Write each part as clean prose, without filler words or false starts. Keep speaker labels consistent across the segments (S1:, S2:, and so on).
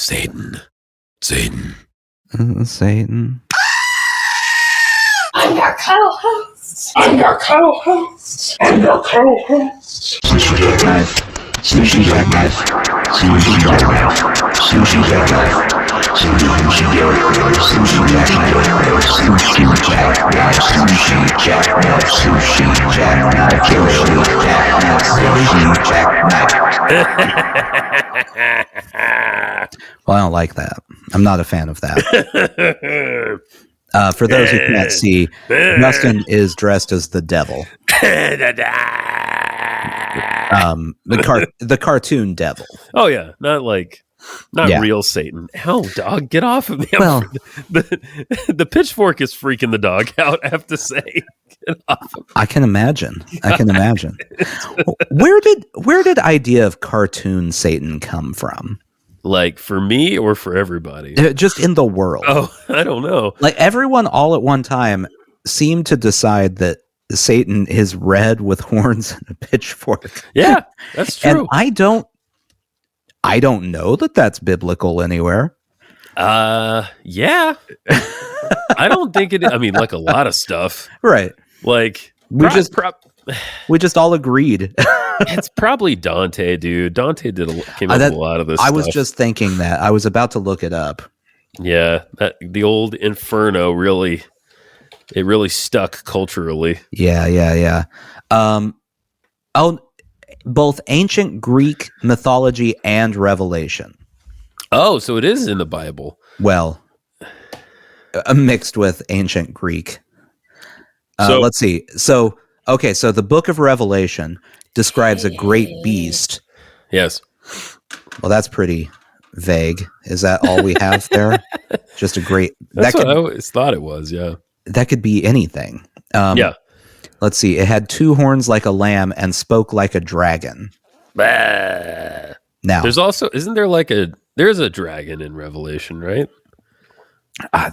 S1: Satan. Satan.
S2: Satan.
S3: I'm your co-host. I'm your co-host. I'm your co-host.
S1: Sushi Jackknife. Sushi Jackknife. Sushi Jackknife. Sushi Jackknife. Sushi Jackknife. Sushi Jackknife. Sushi Jackknife. Sushi Jackknife. Sushi Jackknife. Sushi Jackknife.
S2: Well, I don't like that. I'm not a fan of that. For those who can't see, Justin is dressed as the devil. The cartoon devil.
S4: Oh yeah, not real Satan. Ow, dog, get off of me!
S2: Well,
S4: the pitchfork is freaking the dog out. I have to say, get off of me.
S2: I can imagine. Where did idea of cartoon Satan come from?
S4: Like for me or for everybody?
S2: Just in the world.
S4: Oh, I don't know.
S2: Like everyone all at one time seemed to decide that Satan is red with horns and a pitchfork.
S4: Yeah, that's true.
S2: And I don't know that that's biblical anywhere.
S4: Yeah. I don't think it. I mean, like a lot of stuff,
S2: Right.
S4: like
S2: We just all agreed.
S4: it's probably Dante, dude. Dante came up with a lot of this.
S2: I
S4: stuff.
S2: was just thinking that. I was about to look it up.
S4: Yeah, the old Inferno really stuck culturally.
S2: Yeah. Both ancient Greek mythology and Revelation.
S4: Oh, so it is in the Bible.
S2: Well, mixed with ancient Greek.
S4: So
S2: Let's see. So the book of Revelation describes a great beast.
S4: yes.
S2: Well, that's pretty vague. Is that all we have there? Just a great...
S4: That's what I always thought it was, yeah.
S2: That could be anything.
S4: Yeah.
S2: Let's see. It had two horns like a lamb and spoke like a dragon.
S4: Bah.
S2: Now,
S4: There's also, there's a dragon in Revelation, right?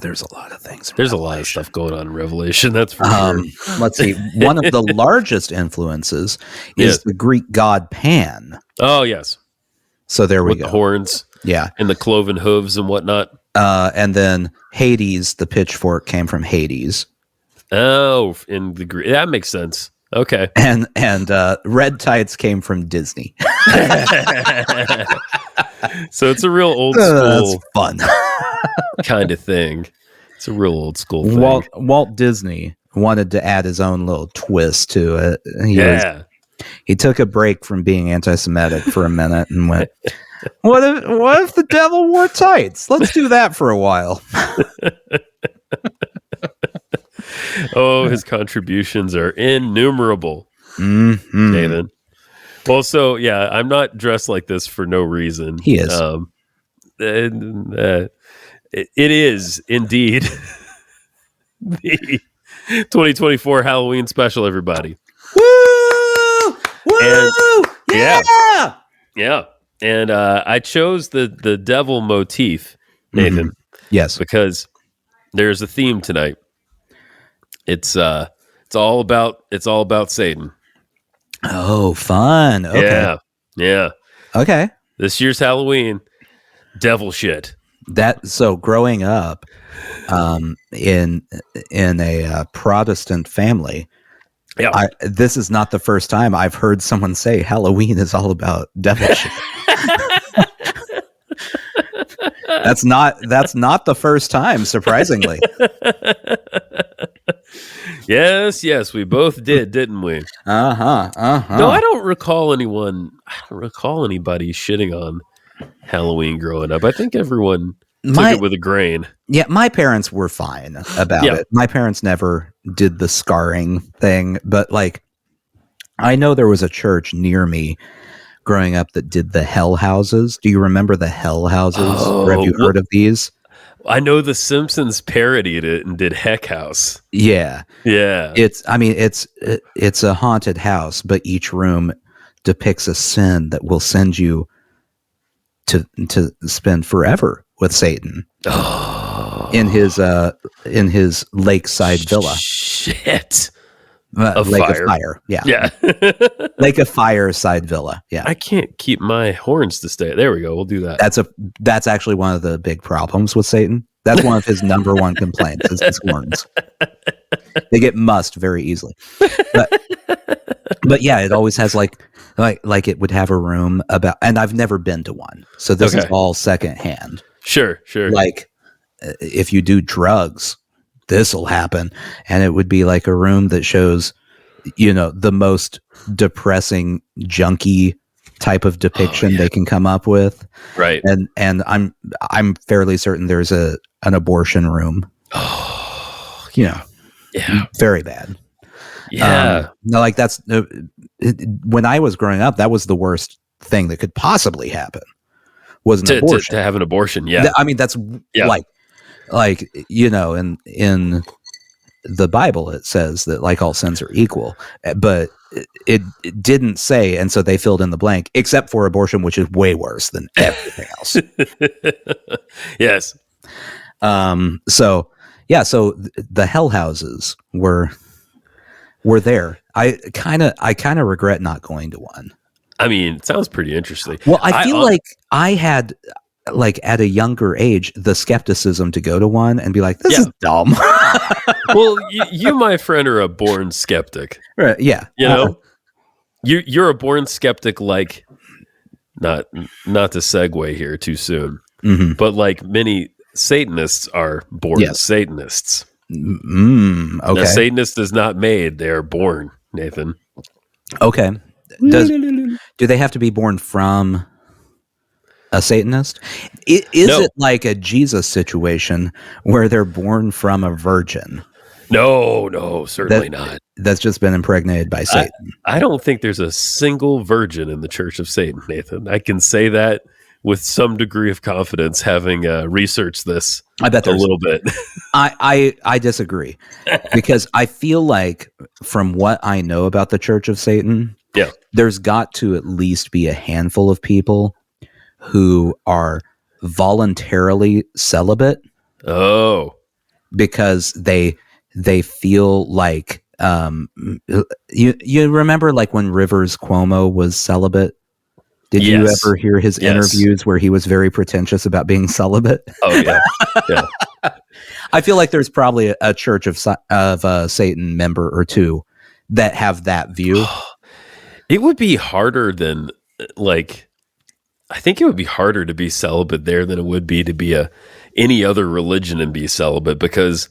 S2: there's a lot of things.
S4: There's a lot of stuff going on in Revelation, that's for sure.
S2: Let's see. One of the largest influences is the Greek god Pan.
S4: Oh, yes.
S2: So there we
S4: With
S2: go.
S4: the horns.
S2: Yeah.
S4: And the cloven hooves and whatnot.
S2: And then Hades, the pitchfork, came from Hades.
S4: Oh, in the Greek. That makes sense. Okay.
S2: And red tights came from Disney.
S4: So it's a real old school
S2: That's fun.
S4: kind of thing. It's a real old school thing.
S2: Walt Disney wanted to add his own little twist to it. He took a break from being anti-Semitic for a minute and went, what if the devil wore tights? Let's do that for a while.
S4: Oh, his contributions are innumerable.
S2: Mm-hmm.
S4: Nathan. Well, so yeah, I'm not dressed like this for no reason.
S2: He is.
S4: It is indeed the 2024 Halloween special, everybody.
S2: Woo! Woo!
S4: Yeah. Yeah. And I chose the devil motif, Nathan.
S2: Mm-hmm. Yes.
S4: Because there's a theme tonight. It's all about Satan.
S2: Oh, fun. Okay.
S4: Yeah.
S2: Okay.
S4: This year's Halloween, devil shit.
S2: So growing up in a Protestant family, this is not the first time I've heard someone say Halloween is all about devil shit. That's not the first time, surprisingly.
S4: Yes, we both did, didn't we?
S2: Uh-huh.
S4: No, I don't recall anybody shitting on Halloween growing up. I think everyone took it with a grain.
S2: Yeah, my parents were fine about it. My parents never did the scarring thing, but I know there was a church near me growing up that did the hell houses. Do you remember the hell houses? Or have you heard of these?
S4: I know the Simpsons parodied it and did Heck House.
S2: Yeah.
S4: It's
S2: a haunted house, but each room depicts a sin that will send you to spend forever with Satan.
S4: Oh.
S2: In his lakeside villa.
S4: Shit.
S2: Lake of Fire. Yeah.
S4: Yeah.
S2: Lake of Fire side villa. Yeah.
S4: I can't keep my horns to stay. There we go. We'll do that.
S2: That's actually one of the big problems with Satan. That's one of his number one complaints is his horns. They get mussed very easily. But yeah, it always has like it would have a room about, and I've never been to one. So this is all secondhand.
S4: Sure.
S2: Like if you do drugs, this will happen. And it would be like a room that shows, the most depressing junkie type of depiction they can come up with.
S4: Right.
S2: And I'm fairly certain there's an abortion room.
S4: Oh,
S2: Yeah. Very bad.
S4: Yeah.
S2: No, like that's when I was growing up, that was the worst thing that could possibly happen was an abortion.
S4: To have an abortion. Yeah.
S2: I mean, that's like, in the Bible, it says that like all sins are equal, but it didn't say. And so they filled in the blank, except for abortion, which is way worse than everything else.
S4: Yes.
S2: So the hell houses were there. I kind of regret not going to one.
S4: I mean, it sounds pretty interesting.
S2: Well, I feel like I had, like at a younger age, the skepticism to go to one and be like, this is dumb.
S4: Well, you, my friend, are a born skeptic.
S2: Right, yeah.
S4: You're a born skeptic, like, not to segue here too soon, but like many Satanists are born Satanists. Okay. A Satanist is not made, they are born, Nathan.
S2: Okay. Do they have to be born from a Satanist? Is it like a Jesus situation where they're born from a virgin?
S4: No, certainly not.
S2: That's just been impregnated by Satan.
S4: I don't think there's a single virgin in the Church of Satan, Nathan. I can say that with some degree of confidence, having researched this. I bet there's a little bit.
S2: I disagree because I feel like from what I know about the Church of Satan, there's got to at least be a handful of people who are voluntarily celibate.
S4: Oh,
S2: because they feel like you remember like when Rivers Cuomo was celibate. Did you ever hear his interviews where he was very pretentious about being celibate?
S4: Oh yeah.
S2: I feel like there's probably a Church of Satan member or two that have that view.
S4: It would be harder than like. I think it would be harder to be celibate there than it would be to be any other religion and be celibate, because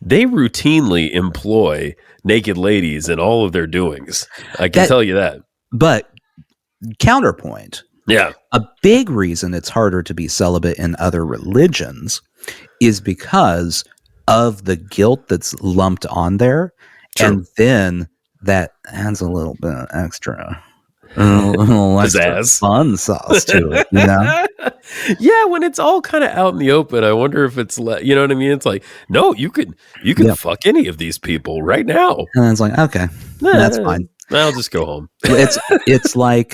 S4: they routinely employ naked ladies in all of their doings. I can tell you that.
S2: But counterpoint.
S4: Yeah.
S2: A big reason it's harder to be celibate in other religions is because of the guilt that's lumped on there. True. And then that adds a little bit of extra. A little extra fun sauce to it,
S4: Yeah, when it's all kind of out in the open, I wonder if it's you know what I mean. It's like, no, you could fuck any of these people right now,
S2: and it's like, okay, that's fine.
S4: I'll just go home.
S2: It's like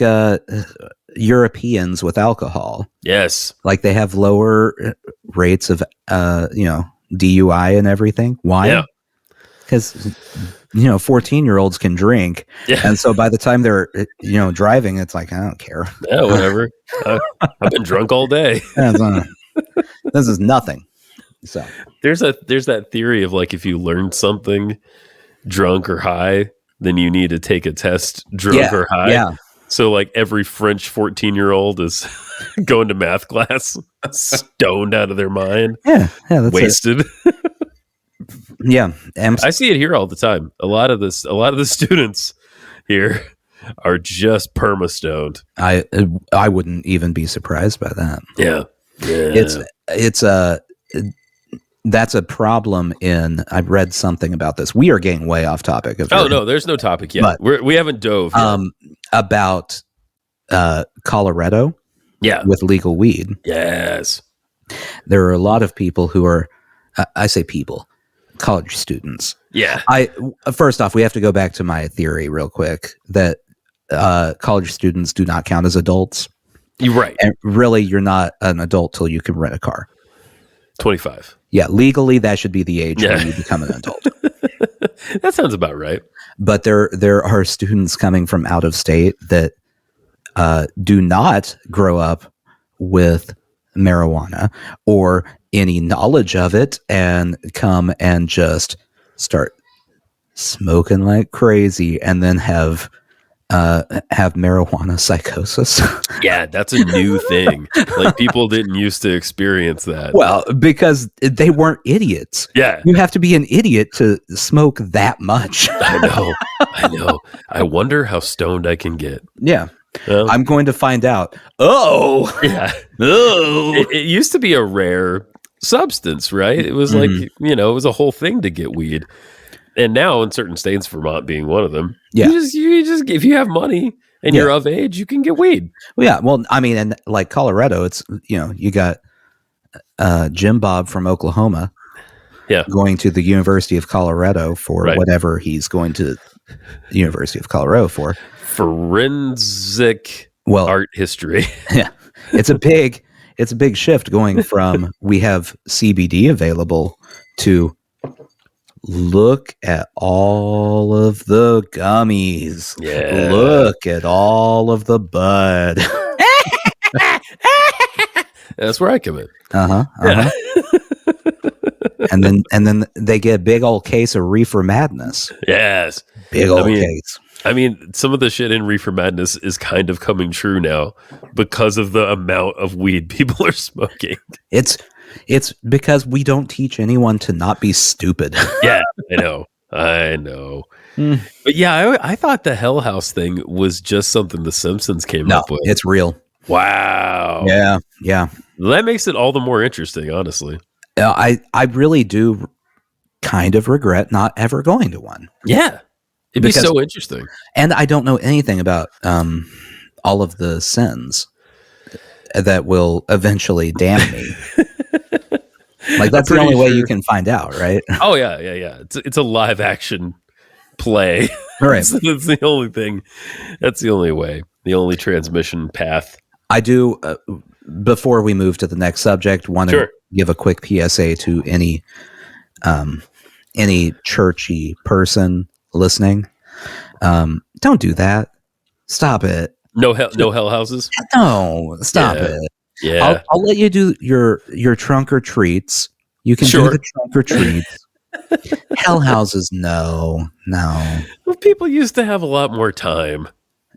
S2: Europeans with alcohol.
S4: Yes,
S2: like they have lower rates of DUI and everything. Why?
S4: Yeah.
S2: Because 14-year-olds can drink, and so by the time they're driving, it's like, I don't care.
S4: Yeah, whatever. I've been drunk all day.
S2: This is nothing. So
S4: there's that theory of like, if you learn something drunk or high, then you need to take a test drunk or high.
S2: Yeah.
S4: So like every French 14-year-old is going to math class stoned out of their mind.
S2: Yeah, that's
S4: wasted.
S2: Yeah,
S4: I see it here all the time. A lot of the students here are just perma stoned.
S2: I wouldn't even be surprised by that.
S4: Yeah.
S2: That's a problem in. I've read something about this. We are getting way off topic.
S4: No, there's no topic yet. We haven't dove yet.
S2: About Colorado.
S4: Yeah,
S2: with legal weed.
S4: Yes,
S2: there are a lot of people who are. I say people. College students.
S4: Yeah.
S2: First off, we have to go back to my theory real quick that college students do not count as adults.
S4: You're right.
S2: And really, you're not an adult till you can rent a car.
S4: 25.
S2: Yeah, legally, that should be the age when you become an adult.
S4: That sounds about right.
S2: But there are students coming from out of state that do not grow up with marijuana or any knowledge of it and come and just start smoking like crazy and then have marijuana psychosis.
S4: Yeah, that's a new thing. Like people didn't used to experience that.
S2: Well, because they weren't idiots.
S4: Yeah.
S2: You have to be an idiot to smoke that much.
S4: I know. I wonder how stoned I can get.
S2: Yeah.
S4: Well,
S2: I'm going to find out. Oh,
S4: yeah.
S2: oh.
S4: It used to be a rare substance, right? It was like, it was a whole thing to get weed. And now in certain states, Vermont being one of them,
S2: Yeah.
S4: you just if you have money and you're of age, you can get weed.
S2: Well, yeah. Well, I mean, and like Colorado, it's, you got Jim Bob from Oklahoma going to the University of Colorado for whatever he's going to the University of Colorado for.
S4: Forensic art history.
S2: Yeah. It's a big shift going from we have CBD available to look at all of the gummies.
S4: Yeah.
S2: Look at all of the bud.
S4: That's where I come in.
S2: Yeah. and then they get a big old case of reefer madness.
S4: Yes.
S2: Big old case.
S4: I mean, some of the shit in Reefer Madness is kind of coming true now because of the amount of weed people are smoking.
S2: It's because we don't teach anyone to not be stupid.
S4: Yeah, I know. But yeah, I thought the Hell House thing was just something The Simpsons came up with.
S2: It's real.
S4: Wow.
S2: Yeah.
S4: That makes it all the more interesting, honestly.
S2: I really do kind of regret not ever going to one.
S4: Yeah. It'd be so interesting.
S2: And I don't know anything about all of the sins that will eventually damn me. Like that's the only way you can find out, right?
S4: Oh yeah. It's a live action play.
S2: Right.
S4: That's the only thing. That's the only way. The only transmission path.
S2: I do. Before we move to the next subject, want to give a quick PSA to any churchy person listening. Don't do that. Stop it.
S4: No hell houses.
S2: No, stop it.
S4: Yeah,
S2: I'll let you do your trunk or treats. You can do the trunk or treats. Hell houses, no.
S4: Well, people used to have a lot more time.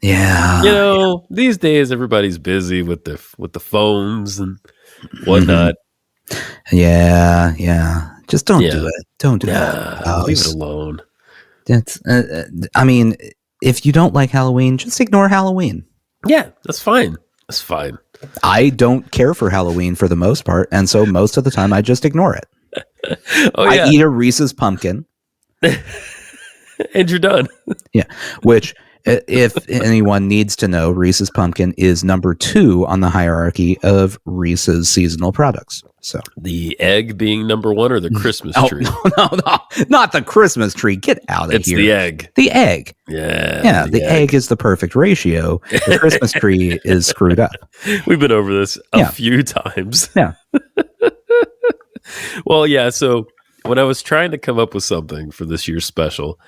S2: Yeah,
S4: these days everybody's busy with the phones and whatnot.
S2: Yeah. Just don't do it. Don't do it.
S4: Leave it alone.
S2: That's. I mean, if you don't like Halloween, just ignore Halloween.
S4: Yeah, that's fine. That's fine.
S2: I don't care for Halloween for the most part, and so most of the time I just ignore it. I eat a Reese's pumpkin,
S4: and you're done.
S2: Yeah, which, if anyone needs to know, Reese's pumpkin is number 2 on the hierarchy of Reese's seasonal products. So
S4: the egg being number 1 or the Christmas tree?
S2: No, not the Christmas tree. Get out of here.
S4: It's the egg.
S2: The egg.
S4: Yeah.
S2: The egg is the perfect ratio. The Christmas tree is screwed up.
S4: We've been over this a few times.
S2: Yeah.
S4: Well, yeah. So when I was trying to come up with something for this year's special,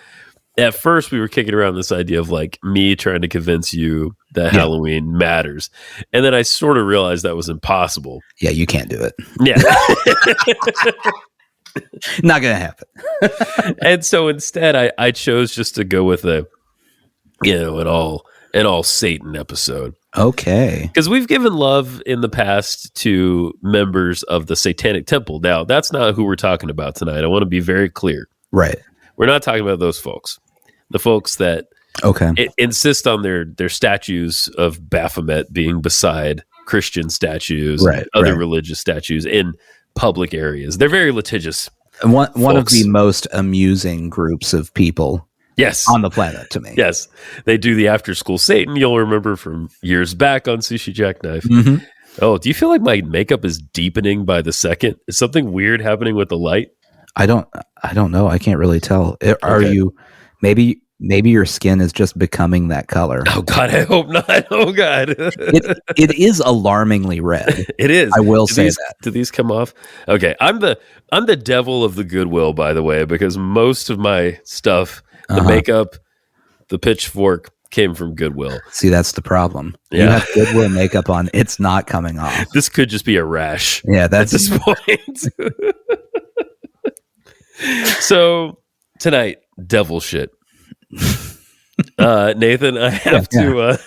S4: at first we were kicking around this idea of like me trying to convince you that Halloween matters. And then I sort of realized that was impossible.
S2: Yeah, you can't do it.
S4: Yeah.
S2: Not going to happen.
S4: And so instead I chose just to go with an all Satan episode.
S2: Okay.
S4: Because we've given love in the past to members of the Satanic Temple. Now, that's not who we're talking about tonight. I want to be very clear.
S2: Right.
S4: We're not talking about those folks. The folks that insist on their statues of Baphomet being beside Christian statues and other religious statues in public areas. They're very litigious.
S2: One of the most amusing groups of people on the planet to me.
S4: Yes. They do the after school Satan. You'll remember from years back on Sushi Jackknife.
S2: Mm-hmm.
S4: Oh, do you feel like my makeup is deepening by the second? Is something weird happening with the light?
S2: I don't know. I can't really tell. Are you maybe maybe your skin is just becoming that color.
S4: Oh God, I hope not. Oh God,
S2: It is alarmingly red.
S4: it is.
S2: I will say that.
S4: Do these come off? Okay, I'm the devil of the Goodwill, by the way, because most of my stuff, the makeup, the pitchfork, came from Goodwill.
S2: See, that's the problem.
S4: Yeah.
S2: You have Goodwill makeup on; it's not coming off.
S4: This could just be a rash.
S2: Yeah,
S4: at
S2: that's
S4: this point. So tonight, devil shit. Nathan, I have to.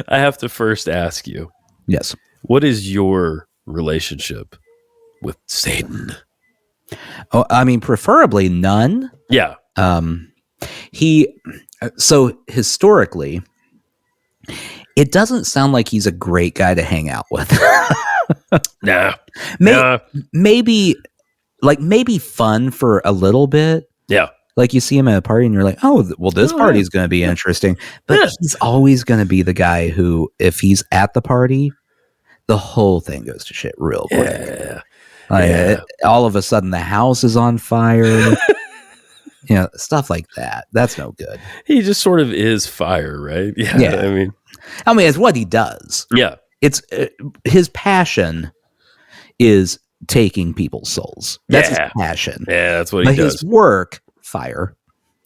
S4: I have to first ask you.
S2: Yes.
S4: What is your relationship with Satan?
S2: Oh, I mean, preferably none.
S4: Yeah.
S2: So historically, it doesn't sound like he's a great guy to hang out with.
S4: Nah.
S2: Maybe fun for a little bit.
S4: Yeah.
S2: Like you see him at a party and you're like, oh, well, this party's going to be interesting. But he's always going to be the guy who, if he's at the party, the whole thing goes to shit real quick. All of a sudden, the house is on fire. Stuff like that. That's no good.
S4: He just sort of is fire, right? Yeah.
S2: I mean, it's what he does.
S4: Yeah.
S2: It's his passion is taking people's souls. That's his passion.
S4: Yeah, that's what he does.
S2: His work, fire.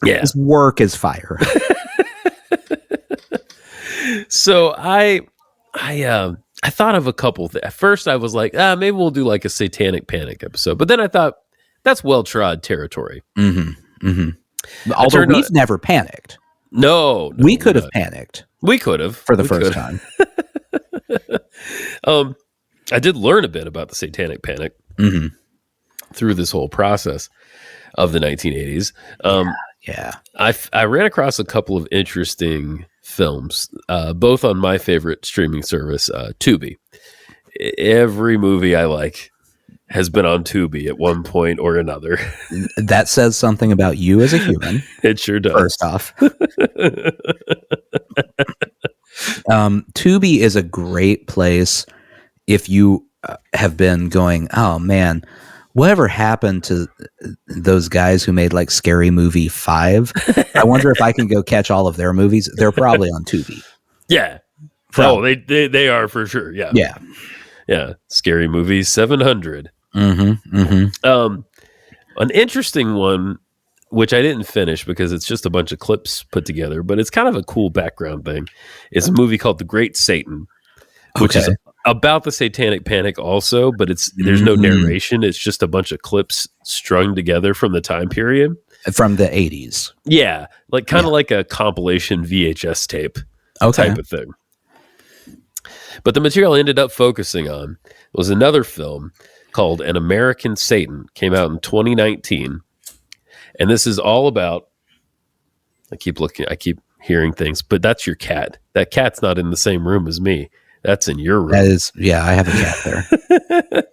S4: Yeah.
S2: His work is fire.
S4: So I thought of a couple. At first, I was like, maybe we'll do like a Satanic Panic episode. But then I thought that's well-trod territory.
S2: Mm-hmm. Mm-hmm. Although we've never panicked.
S4: No,
S2: we could have panicked.
S4: We could have
S2: for the first time.
S4: I did learn a bit about the Satanic Panic through this whole process of the 1980s. I ran across a couple of interesting films, both on my favorite streaming service, Tubi. Every movie I like has been on Tubi at one point or another.
S2: That says something about you as a human.
S4: It sure does.
S2: First off. Tubi is a great place if you have been going, oh man, whatever happened to those guys who made like Scary Movie 5? I wonder if I can go catch all of their movies. They're probably on Tubi.
S4: Yeah. Probably. Oh, they are for sure. Yeah.
S2: Yeah.
S4: Yeah. Scary Movie 700.
S2: Mm-hmm. Mm-hmm.
S4: An interesting one, which I didn't finish because it's just a bunch of clips put together, but it's kind of a cool background thing. It's a movie called The Great Satan, which is about the Satanic Panic also, but there's no narration. It's just a bunch of clips strung together from the time period.
S2: From the 80s.
S4: Yeah. Like kind of like a compilation VHS tape type of thing. But the material I ended up focusing on was another film called An American Satan. Came out in 2019. And this is all about, I keep hearing things, but that's your cat. That cat's not in the same room as me. That's in your room.
S2: That is, I have a cat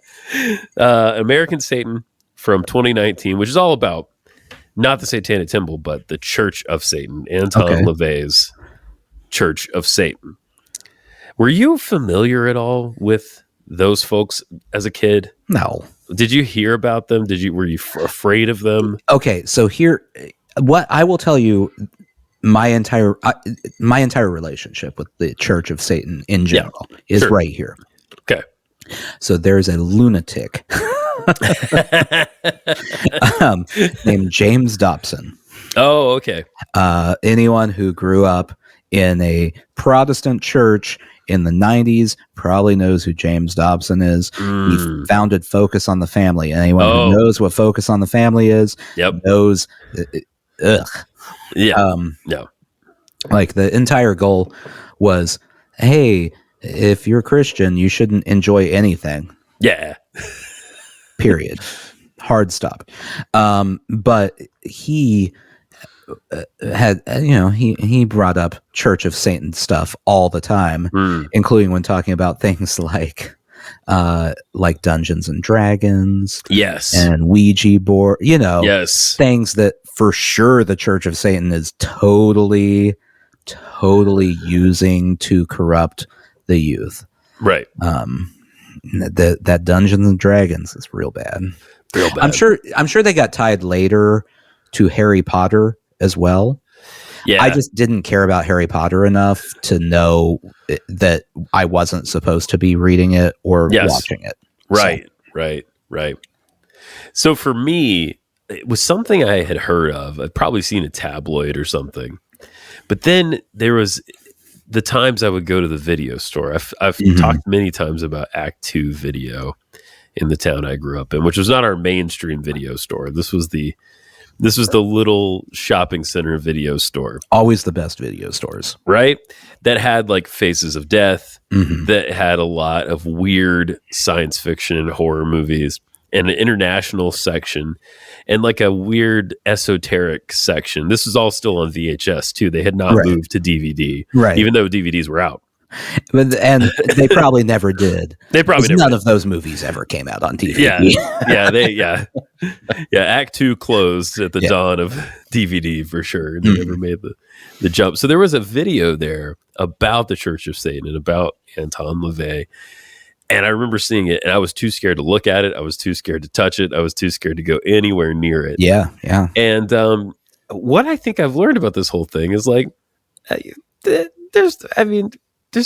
S2: there.
S4: American Satan from 2019, which is all about not the Satanic Temple, but the Church of Satan, Anton LaVey's Church of Satan. Were you familiar at all with those folks as a kid?
S2: No.
S4: Did you hear about them? Were you afraid of them?
S2: Okay, so what I will tell you, my entire relationship with the Church of Satan in general is right here.
S4: Okay.
S2: So there's a lunatic named James Dobson.
S4: Oh, okay.
S2: Anyone who grew up in a Protestant church in the 90s probably knows who James Dobson is. He founded Focus on the Family. Anyone who knows what Focus on the Family is knows. Like the entire goal was, hey, if you're Christian, you shouldn't enjoy anything.
S4: Yeah.
S2: Period. Hard stop. But he had, he brought up Church of Satan stuff all the time, including when talking about things like Dungeons and Dragons, and Ouija board, things that for sure the Church of Satan is totally using to corrupt the youth.
S4: Right.
S2: That Dungeons and Dragons is real bad.
S4: Real bad.
S2: I'm sure they got tied later to Harry Potter as well.
S4: Yeah.
S2: I just didn't care about Harry Potter enough to know that I wasn't supposed to be reading it or watching it.
S4: Right, right. So for me, it was something I had heard of. I'd probably seen a tabloid or something. But then there was the times I would go to the video store. I've talked many times about Act 2 Video in the town I grew up in, which was not our mainstream video store. This was the little shopping center video store.
S2: Always the best video stores.
S4: Right? That had like Faces of Death, that had a lot of weird science fiction and horror movies, and an international section, and like a weird esoteric section. This was all still on VHS too. They had not moved to DVD, even though DVDs were out.
S2: And they probably never did.
S4: They probably never
S2: none
S4: did.
S2: of those movies ever came out on DVD.
S4: Yeah. Act 2 closed at the dawn of DVD for sure. They never made the jump. So there was a video there about the Church of Satan and about Anton LaVey. And I remember seeing it, and I was too scared to look at it. I was too scared to touch it. I was too scared to go anywhere near it.
S2: Yeah.
S4: And what I think I've learned about this whole thing is like, there's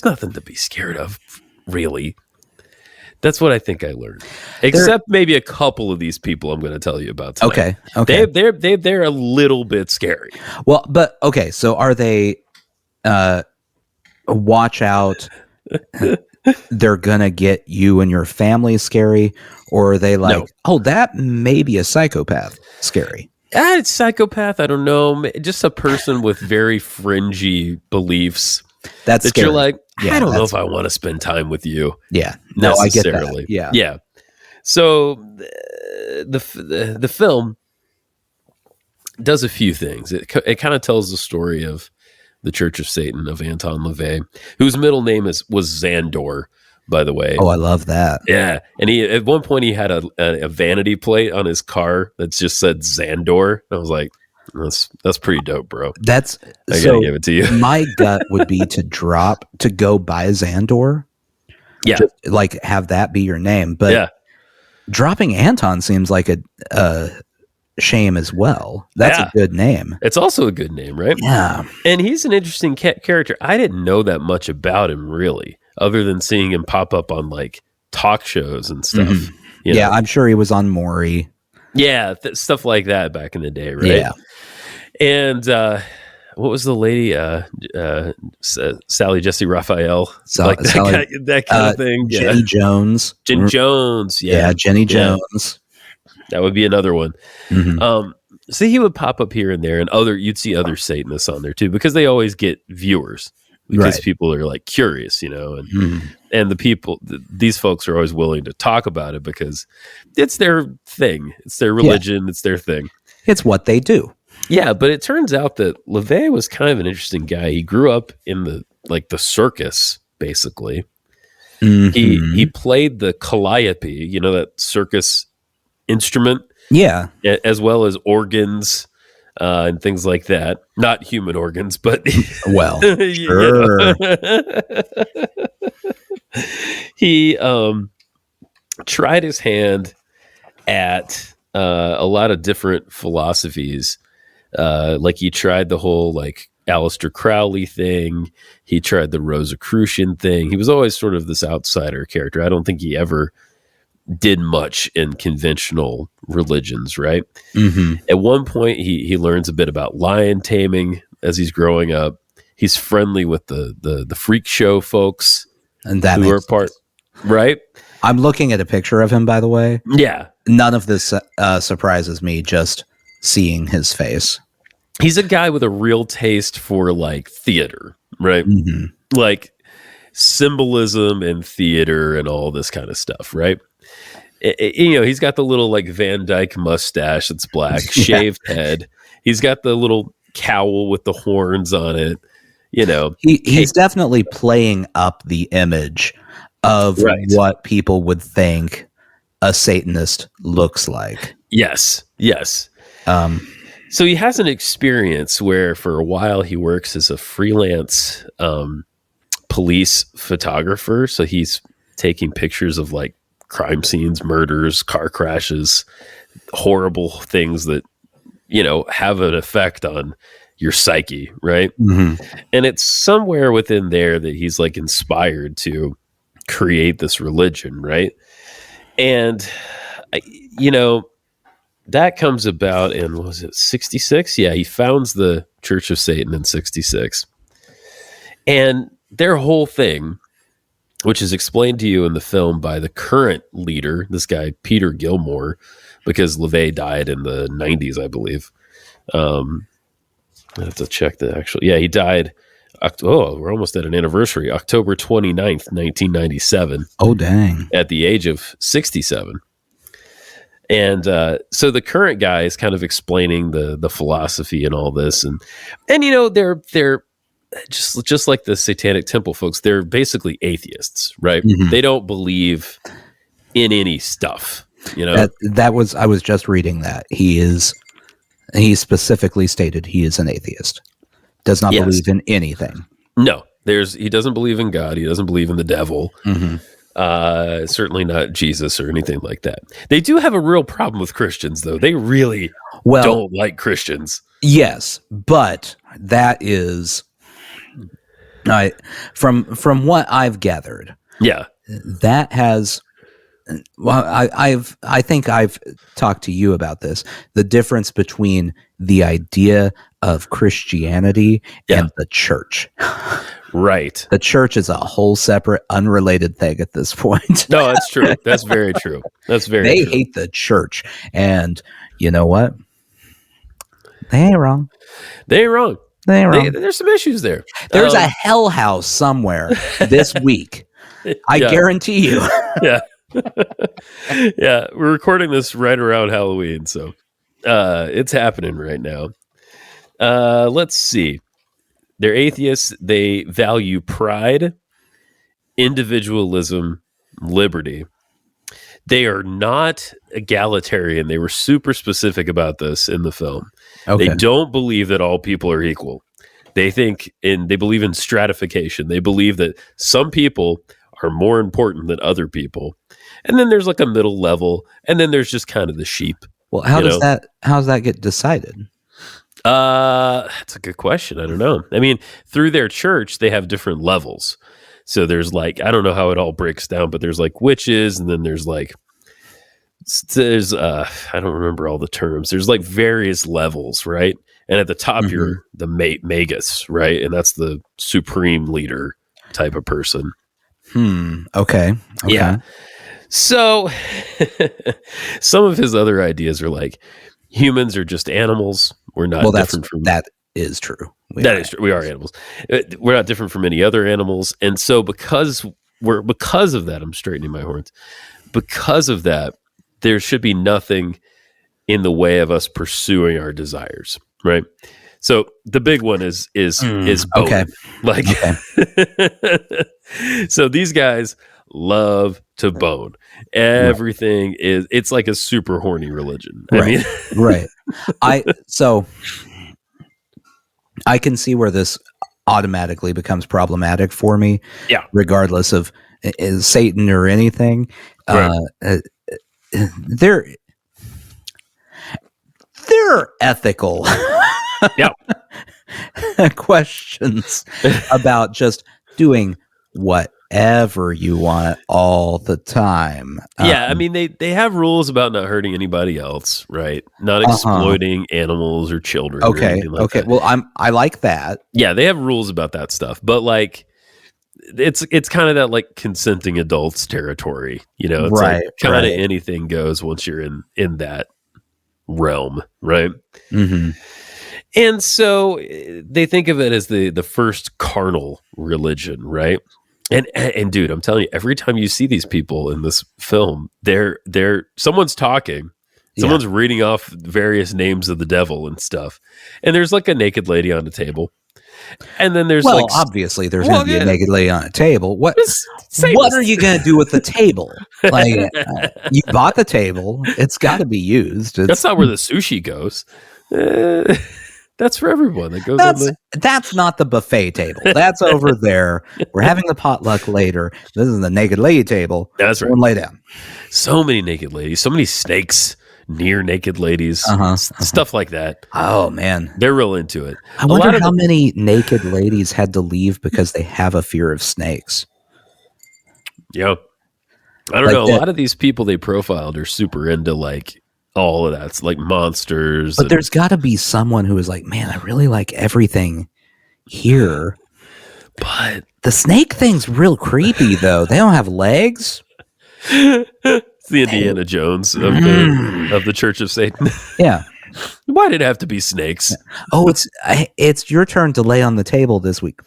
S4: nothing to be scared of, really. That's what I think I learned. Except maybe a couple of these people I'm going to tell you about tonight.
S2: Okay.
S4: They're a little bit scary.
S2: Well, but okay. So are they? Watch out! They're gonna get you and your family scary, or are they like, oh, that may be a psychopath scary?
S4: It's psychopath. I don't know. Just a person with very fringy beliefs.
S2: That's
S4: that
S2: scary.
S4: You're like, I don't know if I want to spend time with you.
S2: Yeah. No, I get that.
S4: Yeah. So the film does a few things. It kind of tells the story of the Church of Satan of Anton LaVey, whose middle name was Xandor, by the way.
S2: Oh, I love that.
S4: Yeah. And he at one point he had a vanity plate on his car that just said Xandor. I was like, that's pretty dope, bro. I gotta give it to you.
S2: My gut would be to go buy Xandor.
S4: Yeah.
S2: Just, like have that be your name. But dropping Anton seems like a shame as well. That's a good name.
S4: It's also a good name, right?
S2: Yeah.
S4: And he's an interesting character. I didn't know that much about him, really, other than seeing him pop up on like talk shows and stuff. You know?
S2: I'm sure he was on Maury.
S4: Yeah, stuff like that back in the day, right?
S2: Yeah.
S4: And what was the lady? Sally Jesse Raphael, like that kind of thing.
S2: Jenny Jones.
S4: Jen Jones.
S2: Yeah, Jenny Jones.
S4: That would be another one. So he would pop up here and there, and you'd see other Satanists on there too, because they always get viewers, because people are like curious, and the people, these folks are always willing to talk about it because it's their thing, it's their religion, it's their thing,
S2: it's what they do.
S4: Yeah, but it turns out that LaVey was kind of an interesting guy. He grew up in the circus, basically. He played the calliope, that circus instrument, as well as organs and things like that. Not human organs, but
S2: well, sure.
S4: He tried his hand at a lot of different philosophies. Like he tried the whole like Aleister Crowley thing. He tried the Rosicrucian thing. He was always sort of this outsider character. I don't think he ever did much in conventional religions, right? At one point, he learns a bit about lion taming as he's growing up. He's friendly with the freak show folks,
S2: and that
S4: who are part, right?
S2: I'm looking at a picture of him, by the way.
S4: Yeah,
S2: none of this surprises me. Just seeing his face.
S4: He's a guy with a real taste for like theater, right? Like symbolism and theater and all this kind of stuff, right? He's got the little like Van Dyke mustache that's black, shaved head. He's got the little cowl with the horns on it. He's definitely playing up the image of
S2: what people would think a Satanist looks like.
S4: Yes. So he has an experience where for a while he works as a freelance police photographer. So he's taking pictures of like crime scenes, murders, car crashes, horrible things that have an effect on your psyche, right?
S2: Mhm.
S4: And it's somewhere within there that he's like inspired to create this religion, right? And that comes about in, what was it, 66? Yeah, he founds the Church of Satan in 66. And their whole thing, which is explained to you in the film by the current leader, this guy, Peter Gilmore, because LaVey died in the 90s, I believe. I have to check the actual. Yeah, he died. We're almost at an anniversary. October 29th, 1997.
S2: Oh, dang.
S4: At the age of 67. And so the current guy is kind of explaining the philosophy and all this. And they're just like the Satanic Temple folks. They're basically atheists, right?
S2: Mhm.
S4: They don't believe in any stuff,
S2: I was just reading that. He specifically stated he is an atheist. Does not believe in anything.
S4: No, he doesn't believe in God. He doesn't believe in the devil.
S2: Mhm.
S4: Certainly not Jesus or anything like that. They do have a real problem with Christians, though. They really don't like Christians.
S2: Yes, but that is, from what I've gathered,
S4: yeah,
S2: that has. Well, I think I've talked to you about this. The difference between the idea of Christianity and the church.
S4: Right.
S2: The church is a whole separate, unrelated thing at this point.
S4: No, that's true. That's very true. That's very
S2: They
S4: true.
S2: hate the church. And you know what? They ain't wrong.
S4: They ain't wrong.
S2: They ain't wrong.
S4: There's some issues there.
S2: There's a hell house somewhere this week. I guarantee you.
S4: Yeah. Yeah. We're recording this right around Halloween. So it's happening right now. Let's see. They're atheists. They value pride, individualism, liberty. They are not egalitarian. They were super specific about this in the film.
S2: Okay.
S4: They don't believe that all people are equal. They believe in stratification. They believe that some people are more important than other people. And then there's like a middle level, and then there's just kind of the sheep.
S2: Well, how does that get decided?
S4: That's a good question. I don't know. I mean, through their church, they have different levels. So there's like, I don't know how it all breaks down, but there's like witches, and then there's I don't remember all the terms. There's like various levels, right? And at the top, you're the magus, right? And that's the supreme leader type of person.
S2: Okay.
S4: Yeah. So some of his other ideas are like, humans are just animals. We're not different from
S2: that is true.
S4: We are animals. We're not different from any other animals. And so because of that, I'm straightening my horns. Because of that, there should be nothing in the way of us pursuing our desires, right? So the big one is bone.
S2: Okay.
S4: Like, so these guys love to bone. Everything it's like a super horny religion.
S2: Right. Right. I can see where this automatically becomes problematic for me.
S4: Yeah.
S2: Regardless of is Satan or anything.
S4: Right.
S2: There are ethical questions about just doing whatever you want all the time.
S4: Yeah, I mean they have rules about not hurting anybody else, right? Not exploiting animals or children.
S2: Okay.
S4: Or anything like that.
S2: Well, I like that.
S4: Yeah, they have rules about that stuff, but like it's kind of that like consenting adults territory, It's
S2: right,
S4: like kind of anything goes once you're in that realm, right?
S2: Mm-hmm.
S4: And so they think of it as the first carnal religion, right? And dude, I'm telling you, every time you see these people in this film, they're someone's talking, someone's reading off various names of the devil and stuff, and there's like a naked lady on the table, and then there's
S2: obviously there's going to be a naked lady on a table. What are you going to do with the table? Like you bought the table, it's got to be used.
S4: That's not where the sushi goes. That's for everyone. That goes.
S2: That's not the buffet table. That's over there. We're having the potluck later. This is the naked lady table.
S4: That's right.
S2: Lay down.
S4: So many naked ladies. So many snakes near naked ladies, stuff like that.
S2: Oh man,
S4: They're real into it.
S2: I wonder how many naked ladies had to leave because they have a fear of snakes.
S4: Yeah, I don't know. A lot of these people they profiled are super into like all of that. It's like monsters.
S2: But there's got to be someone who is like, man, I really like everything here.
S4: But
S2: the snake thing's real creepy, though. They don't have legs.
S4: It's the Indiana Jones of the Church of Satan.
S2: Yeah.
S4: Why did it have to be snakes?
S2: Oh, it's your turn to lay on the table this week.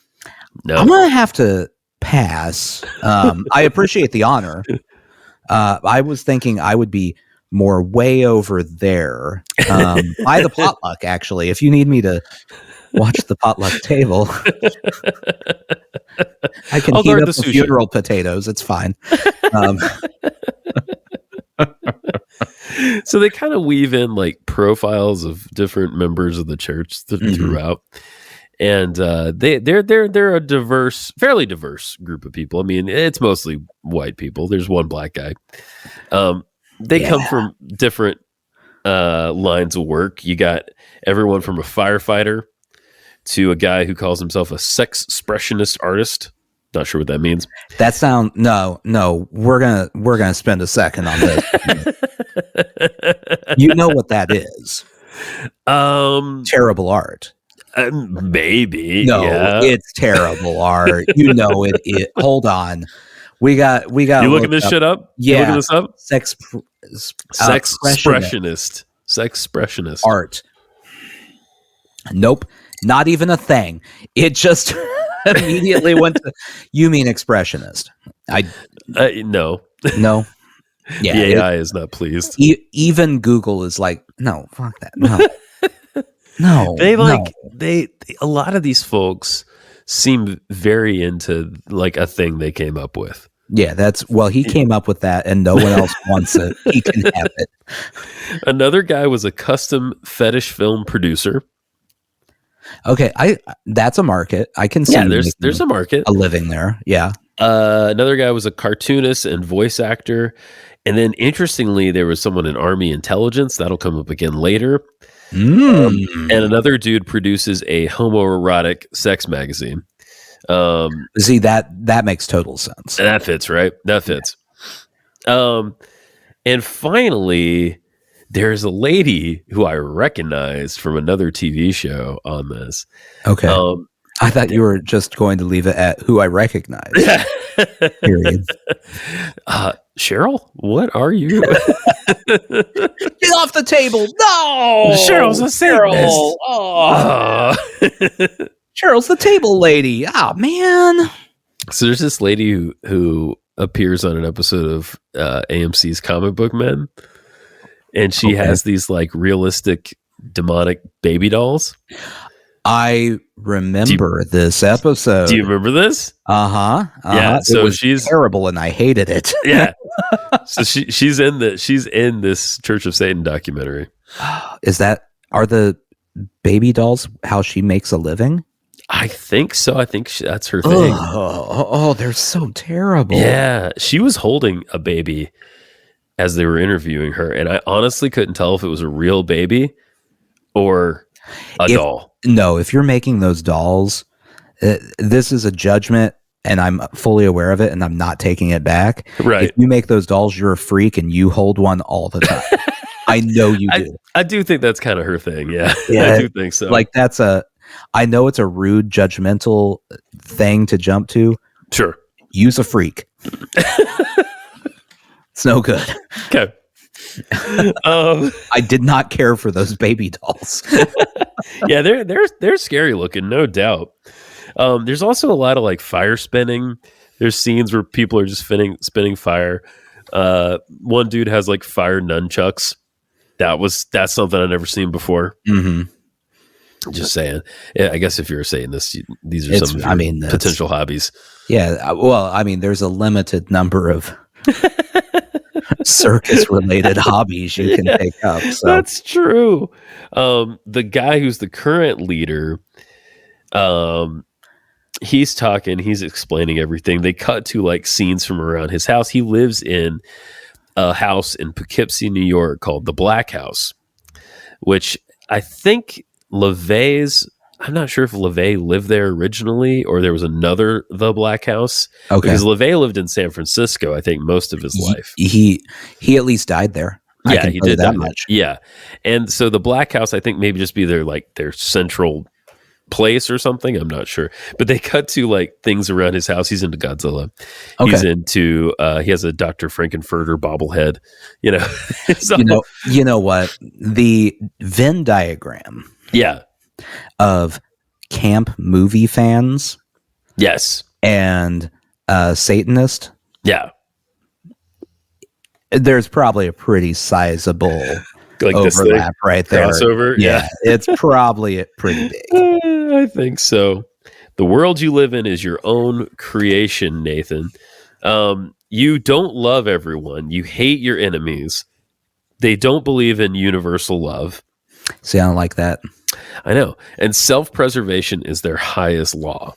S4: No.
S2: I'm gonna have to pass. I appreciate the honor. I was thinking I would be more way over there by the potluck. Actually, if you need me to watch the potluck table, I can heat up the funeral potatoes. It's fine.
S4: So they kind of weave in like profiles of different members of the church throughout, and they're a fairly diverse group of people. I mean, it's mostly white people. There's one black guy. They come from different lines of work. You got everyone from a firefighter to a guy who calls himself a sex expressionist artist. Not sure what that means.
S2: That sound no. We're gonna spend a second on this. You know what that is? Terrible art.
S4: Maybe.
S2: No,
S4: yeah.
S2: It's terrible art. You know it. Hold on. We got.
S4: You looking this shit up?
S2: Yeah.
S4: You looking this up?
S2: Sex
S4: expressionist. Sex expressionist
S2: art. Nope. Not even a thing. It just immediately went to. You mean expressionist?
S4: No.
S2: No. Yeah.
S4: The AI is not pleased.
S2: Even Google is like, no, fuck that. No. No.
S4: A lot of these folks seem very into like a thing they came up with.
S2: Yeah, he came up with that and no one else wants it. He can have it.
S4: Another guy was a custom fetish film producer.
S2: Okay, that's a market. I can see.
S4: Yeah, there's a market,
S2: a living there. Yeah.
S4: Another guy was a cartoonist and voice actor, and then interestingly, there was someone in Army intelligence that'll come up again later. And another dude produces a homoerotic sex magazine.
S2: See that makes total sense.
S4: That fits, right? That fits. And finally, there's a lady who I recognized from another TV show on this.
S2: Okay. I thought you were just going to leave it at who I recognize. Period.
S4: Cheryl, what are you?
S2: Get off the table. No.
S4: Cheryl's a Satanist.
S2: Cheryl's the table lady. Oh, man.
S4: So there's this lady who appears on an episode of AMC's Comic Book Men. And she has these like realistic demonic baby dolls.
S2: I remember this episode.
S4: Do you remember this?
S2: Yeah.
S4: So
S2: it was
S4: she's
S2: terrible, and I hated it.
S4: Yeah. So she's in this Church of Satan documentary.
S2: Are the baby dolls how she makes a living?
S4: I think so. I think that's her thing.
S2: Oh, they're so terrible.
S4: Yeah, she was holding a baby as they were interviewing her, and I honestly couldn't tell if it was a real baby or a doll.
S2: No, if you're making those dolls, this is a judgment, and I'm fully aware of it, and I'm not taking it back.
S4: Right. If
S2: you make those dolls, you're a freak, and you hold one all the time. I know you do.
S4: I do think that's kind of her thing. Yeah,
S2: yeah.
S4: I do think so.
S2: Like I know it's a rude, judgmental thing to jump to.
S4: Sure.
S2: Use a freak. It's no good.
S4: Okay.
S2: I did not care for those baby dolls.
S4: Yeah, they're scary looking, no doubt. There's also a lot of like fire spinning. There's scenes where people are just spinning fire. One dude has like fire nunchucks. That's something I've never seen before.
S2: Mm-hmm.
S4: Just saying. Yeah, I guess if you're saying this, these are some of your potential hobbies.
S2: Yeah. Well, I mean, there's a limited number of circus-related hobbies you can take up. So.
S4: That's true. The guy who's the current leader, he's talking. He's explaining everything. They cut to like scenes from around his house. He lives in a house in Poughkeepsie, New York called the Black House, which I think LaVey's, I'm not sure if LaVey lived there originally or there was another The Black House.
S2: Okay.
S4: Because LaVey lived in San Francisco, I think, most of his life.
S2: He at least died there. I
S4: Yeah,
S2: can
S4: he
S2: tell you
S4: did
S2: that
S4: die there.
S2: much.
S4: Yeah. And so the Black House, I think, maybe just be their central place or something. I'm not sure. But they cut to like things around his house. He's into Godzilla.
S2: Okay.
S4: He's into he has a Dr. Frankenfurter bobblehead. You know. So,
S2: You know what? The Venn diagram
S4: yeah.
S2: of camp movie fans
S4: Yes.
S2: and Satanist,
S4: Yeah.
S2: there's probably a pretty sizable
S4: Like
S2: overlap right there.
S4: Crossover. Yeah.
S2: It's probably pretty big.
S4: I think so. The world you live in is your own creation, Nathan. You don't love everyone. You hate your enemies. They don't believe in universal love.
S2: See, I don't like that.
S4: I know. And self-preservation is their highest law.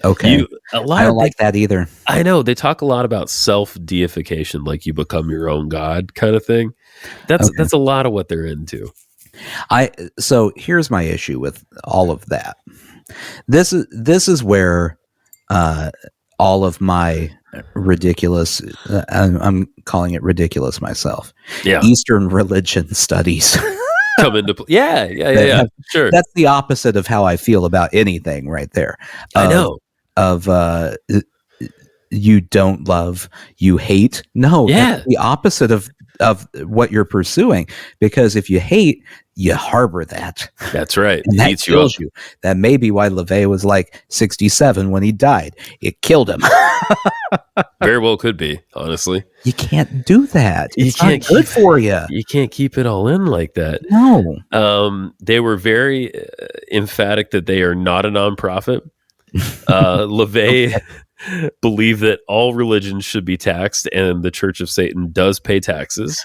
S2: Okay.
S4: I
S2: I don't like that either.
S4: I know. They talk a lot about self-deification, like you become your own god kind of thing. That's a lot of what they're into.
S2: So here's my issue with all of that. This is where all of my ridiculous, I'm calling it ridiculous myself.
S4: Yeah.
S2: Eastern religion studies.
S4: Come into play. Yeah. Sure.
S2: That's the opposite of how I feel about anything right there.
S4: I know.
S2: Of you don't love, you hate. No,
S4: Yeah.
S2: that's the opposite of what you're pursuing. Because if you hate, you harbor that.
S4: That's right.
S2: And
S4: It
S2: that
S4: eats
S2: kills
S4: you
S2: you. That may be why LaVey was like 67 when he died. It killed him.
S4: up. Very well could be, honestly.
S2: You can't do that.
S4: You
S2: It's
S4: can't
S2: not good
S4: keep-
S2: for you.
S4: You can't keep it all in like that.
S2: No.
S4: They were very emphatic that they are not a nonprofit. LaVey believed that all religions should be taxed, and the Church of Satan does pay taxes.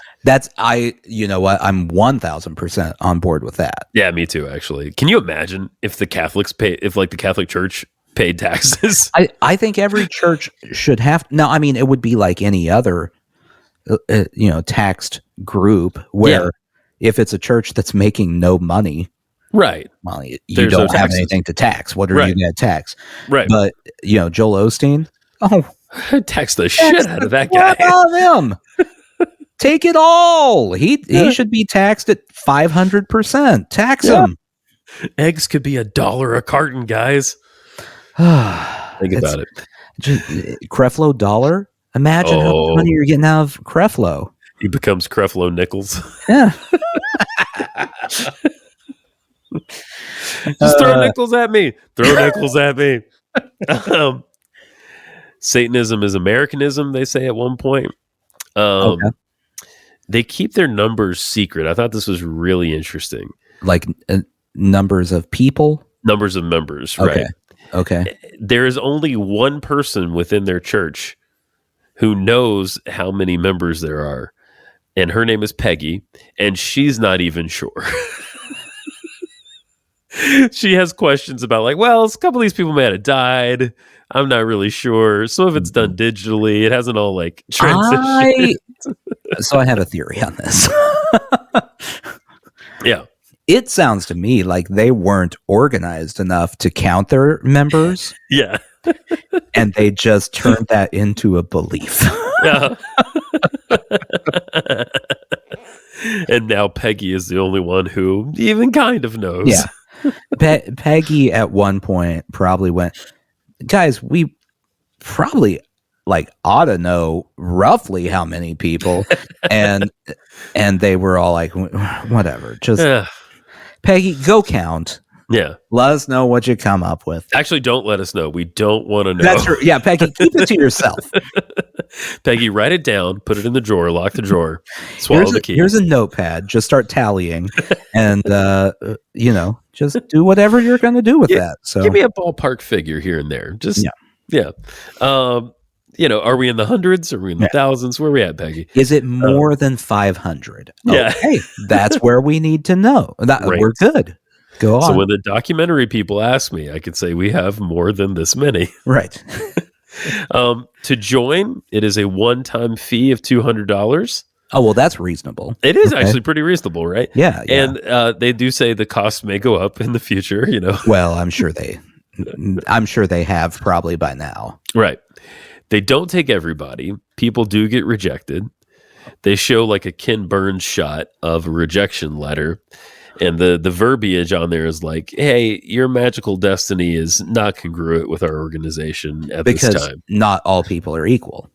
S2: You know what? I'm 1000% on board with that.
S4: Yeah, me too, actually. Can you imagine if the Catholic Church paid taxes?
S2: I think every church should have. Now, I mean, it would be like any other, taxed group where if it's a church that's making no money,
S4: Right.
S2: well, you
S4: There's
S2: don't
S4: no
S2: have
S4: taxes.
S2: anything to tax. What are
S4: Right.
S2: you going to tax?
S4: Right.
S2: But, Joel Osteen,
S4: Tax the shit out of that guy.
S2: what about him? Take it all. He should be taxed at 500%. Tax him.
S4: Eggs could be $1 a carton, guys. Think about it.
S2: Creflo Dollar. Imagine how much money you're getting out of Creflo.
S4: He becomes Creflo Nichols.
S2: Yeah.
S4: Just throw nickels at me. Throw nickels at me. Satanism is Americanism, they say at one point.
S2: Okay.
S4: They keep their numbers secret. I thought this was really interesting.
S2: Like numbers of people.
S4: Numbers of members,
S2: Okay.
S4: right?
S2: Okay.
S4: There is only one person within their church who knows how many members there are, and her name is Peggy, and she's not even sure. She has questions about like, well, a couple of these people may have died. I'm not really sure. Some of it's done digitally. It hasn't all like transitioned.
S2: So I have a theory on this.
S4: Yeah.
S2: It sounds to me like they weren't organized enough to count their members,
S4: Yeah.
S2: and they just turned that into a belief.
S4: Yeah. And now Peggy is the only one who even kind of knows.
S2: Yeah. Peggy at one point probably went, guys, we probably like ought to know roughly how many people, and they were all like, whatever, just
S4: Yeah.
S2: Peggy, go count.
S4: Yeah.
S2: Let us know what you come up with.
S4: Actually, don't let us know. We don't want to know.
S2: That's true. Yeah, Peggy, keep it to yourself.
S4: Peggy, write it down, put it in the drawer, lock the drawer, swallow the key.
S2: Here's a notepad. Just start tallying, and just do whatever you're going to do with that. So
S4: give me a ballpark figure here and there. Just yeah. Are we in the hundreds? Are we in the thousands? Where are we at, Peggy?
S2: is it more than 500?
S4: Yeah.
S2: Okay, that's where we need to know.
S4: Right.
S2: We're good. Go on.
S4: So when the documentary people ask me, I could say we have more than this many.
S2: Right.
S4: To join, it is a one-time fee of $200.
S2: Oh, well, that's reasonable.
S4: It is
S2: Okay.
S4: actually pretty reasonable, right?
S2: Yeah.
S4: And they do say the cost may go up in the future,
S2: Well, I'm sure they have probably by now.
S4: Right. They don't take everybody. People do get rejected. They show like a Ken Burns shot of a rejection letter. And the verbiage on there is like, hey, your magical destiny is not congruent with our organization at this
S2: Because
S4: time.
S2: not all people are equal.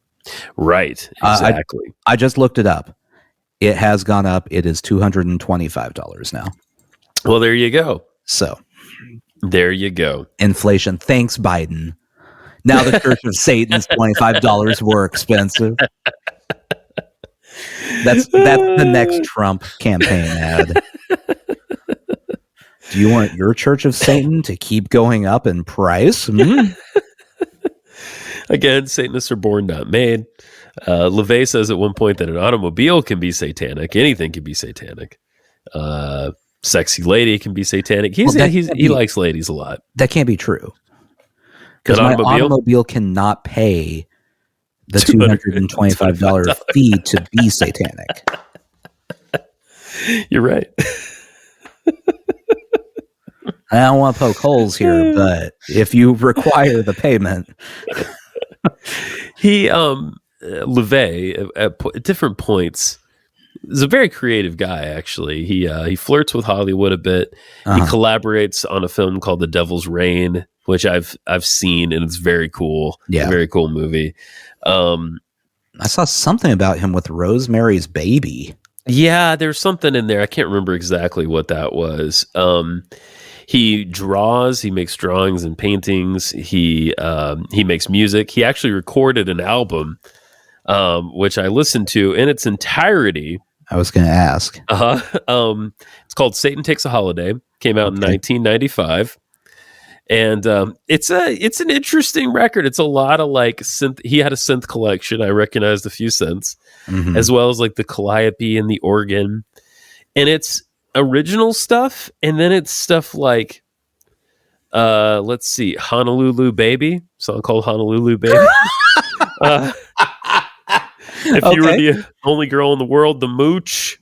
S4: Right. Exactly.
S2: I just looked it up. It has gone up. It is $225 now.
S4: Well, there you go.
S2: So
S4: there you go.
S2: Inflation. Thanks, Biden. Now the Church of Satan's $25 more expensive. That's the next Trump campaign ad. Do you want your Church of Satan to keep going up in price?
S4: Again, Satanists are born, not made. LaVey says at one point that an automobile can be satanic. Anything can be satanic. Sexy lady can be satanic. He likes ladies a lot.
S2: That can't be true. Because my automobile cannot pay the $225 fee to be satanic.
S4: You're right.
S2: I don't want to poke holes here, but if you require the payment.
S4: LaVey, at different points, is a very creative guy, actually. He flirts with Hollywood a bit. He collaborates on a film called The Devil's Reign, which I've seen, and it's very cool.
S2: Yeah.
S4: A very cool movie.
S2: I saw something about him with Rosemary's Baby.
S4: Yeah, there's something in there. I can't remember exactly what that was. He draws. He makes drawings and paintings. He makes music. He actually recorded an album, which I listened to in its entirety.
S2: I was going to ask.
S4: It's called "Satan Takes a Holiday." Came out in 1995, and it's an interesting record. It's a lot of like synth. He had a synth collection. I recognized a few synths, as well as like the calliope and the organ, and it's original stuff, and then it's stuff like let's see, Honolulu Baby, song called Honolulu Baby. If you were the only girl in the world, The Mooch.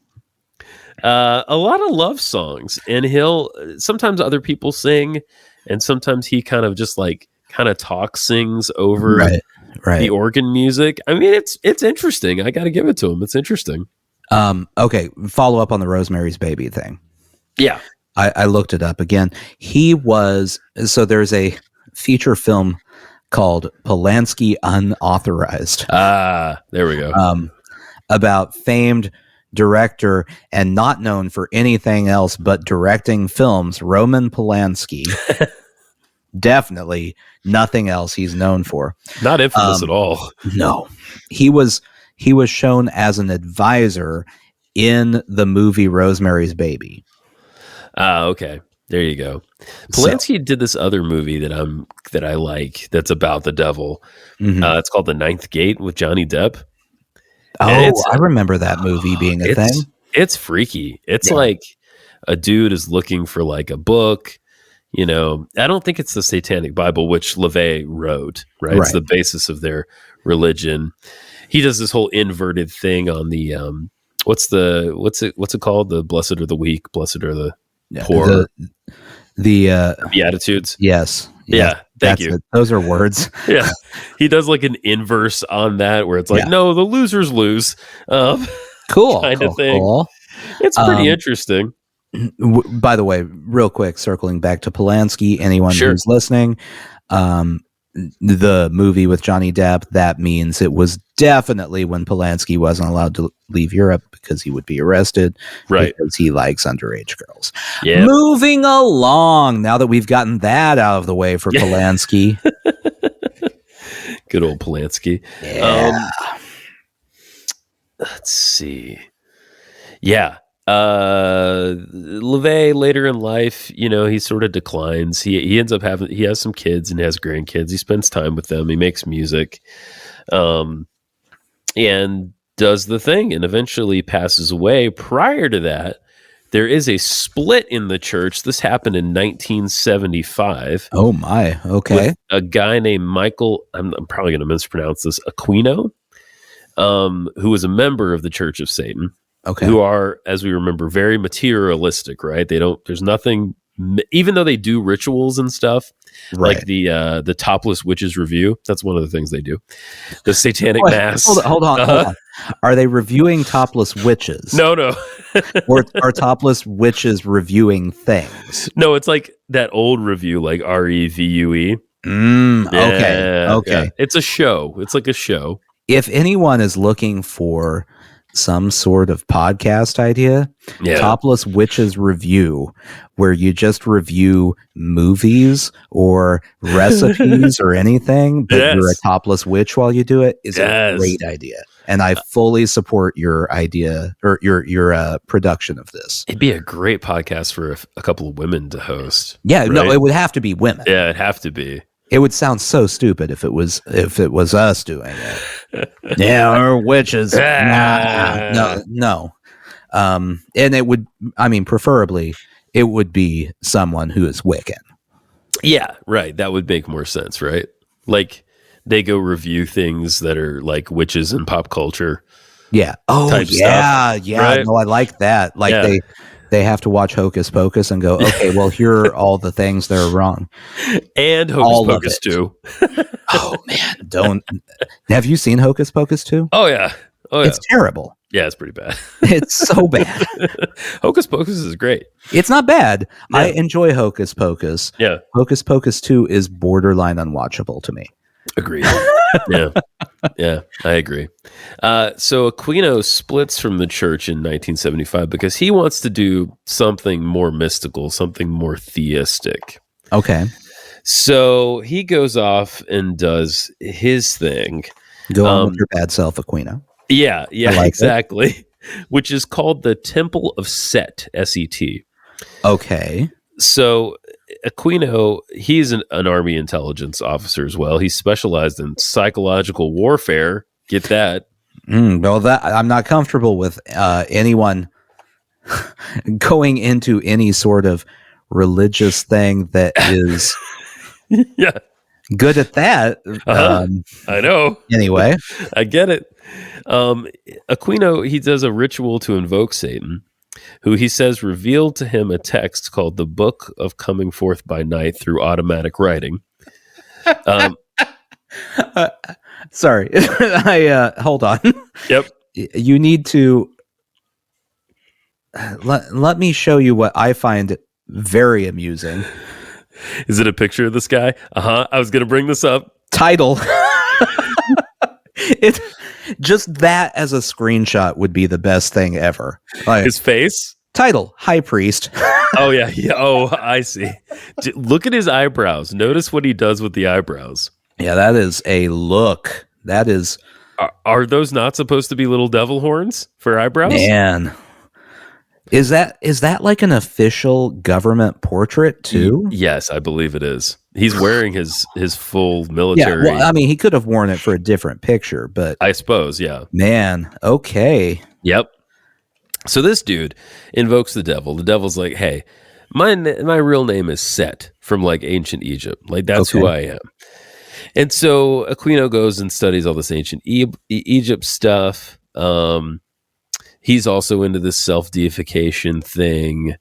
S4: A lot of love songs, and he'll sometimes other people sing, and sometimes he kind of just like talk sings over the organ music. I mean, it's interesting. I got to give it to him. It's interesting.
S2: Okay, follow up on the Rosemary's Baby thing.
S4: Yeah.
S2: I looked it up again. So there's a feature film called Polanski Unauthorized.
S4: There we go.
S2: About famed director and not known for anything else but directing films, Roman Polanski. Definitely nothing else he's known for.
S4: Not infamous at all.
S2: No. He was shown as an advisor in the movie Rosemary's Baby.
S4: Okay. There you go. Polanski did this other movie that I like that's about the devil. It's called The Ninth Gate with Johnny Depp.
S2: Oh, I remember that movie being a thing.
S4: It's freaky. It's like a dude is looking for like a book. I don't think it's the Satanic Bible, which LaVey wrote, right? It's the basis of their religion. He does this whole inverted thing on the what's it called? The blessed are the weak, blessed are the poor. The Beatitudes.
S2: Yes.
S4: Yeah. Thank you.
S2: Those are words.
S4: Yeah. He does like an inverse on that where it's like, no, the losers lose.
S2: Cool.
S4: Kind of thing.
S2: Cool.
S4: It's pretty interesting.
S2: By the way, real quick, circling back to Polanski, anyone who's listening, the movie with Johnny Depp, that means it was definitely when Polanski wasn't allowed to leave Europe because he would be arrested, because he likes underage girls. Yep. Moving along, now that we've gotten that out of the way for Polanski.
S4: Good old Polanski.
S2: Yeah.
S4: Let's see. Yeah. LaVey later in life, he sort of declines. He ends up he has some kids and has grandkids. He spends time with them. He makes music, and does the thing, and eventually passes away. Prior to that, there is a split in the church. This happened in 1975.
S2: Oh my. Okay.
S4: With a guy named Michael, I'm probably going to mispronounce this, Aquino, who was a member of the Church of Satan.
S2: Okay.
S4: Who are, as we remember, very materialistic, right? There's nothing, even though they do rituals and stuff,
S2: Right.
S4: like the Topless Witches Review. That's one of the things they do. The Satanic
S2: Wait,
S4: Mass.
S2: Hold on. Are they reviewing topless witches?
S4: No.
S2: Or are topless witches reviewing things?
S4: No, it's like that old review, like REVUE.
S2: Okay.
S4: Yeah. It's a show. It's like a show.
S2: If anyone is looking for some sort of podcast idea, Topless Witches Review, where you just review movies or recipes or anything, but you're a topless witch while you do it, is a great idea. And I fully support your idea or your production of this.
S4: It'd be a great podcast for a couple of women to host.
S2: Yeah,
S4: right?
S2: No, it would have to be women.
S4: Yeah, it'd have to be.
S2: It would sound so stupid if it was us doing it. Yeah, or witches. No. And it would, preferably it would be someone who is Wiccan.
S4: Yeah, right. That would make more sense, right? Like they go review things that are like witches in pop culture.
S2: Yeah. Oh, yeah.
S4: Stuff,
S2: Yeah.
S4: right?
S2: No, I like that. Like they have to watch Hocus Pocus and go, okay, well, here are all the things that are wrong.
S4: And Hocus Pocus 2.
S2: Oh, man. Have you seen Hocus Pocus 2?
S4: Oh, yeah.
S2: It's terrible.
S4: Yeah, it's pretty bad.
S2: It's so bad.
S4: Hocus Pocus is great.
S2: It's not bad.
S4: Yeah.
S2: I enjoy Hocus Pocus.
S4: Yeah.
S2: Hocus Pocus 2 is borderline unwatchable to me.
S4: Agreed. Yeah, I agree. So Aquino splits from the church in 1975 because he wants to do something more mystical, something more theistic.
S2: Okay.
S4: So he goes off and does his thing.
S2: Go on with your bad self, Aquino.
S4: Yeah,
S2: like
S4: exactly. Which is called the Temple of Set, S-E-T.
S2: Okay.
S4: So Aquino, he's an Army intelligence officer as well. He's specialized in psychological warfare. Get that?
S2: Well, that I'm not comfortable with anyone going into any sort of religious thing that is good at that.
S4: I know.
S2: Anyway,
S4: I get it. Aquino, he does a ritual to invoke Satan, who he says revealed to him a text called the Book of Coming Forth by Night through automatic writing.
S2: Sorry, I hold on.
S4: Yep.
S2: You need to let me show you what I find very amusing.
S4: Is it a picture of this guy? I was going to bring this up.
S2: Title. It just that as a screenshot would be the best thing ever. Like,
S4: His face?
S2: title, High Priest.
S4: Oh, yeah. Oh, I see. Look at his eyebrows. Notice what he does with the eyebrows.
S2: Yeah, that is a look. That is...
S4: Are those not supposed to be little devil horns for eyebrows?
S2: Man. Is that like an official government portrait too?
S4: Yes, I believe it is. He's wearing his full military.
S2: Yeah, well, he could have worn it for a different picture, but
S4: I suppose, yeah.
S2: Man, okay.
S4: Yep. So this dude invokes the devil. The devil's like, "Hey, my real name is Set from like ancient Egypt. Like that's who I am." And so Aquino goes and studies all this ancient Egypt stuff. He's also into this self-deification thing.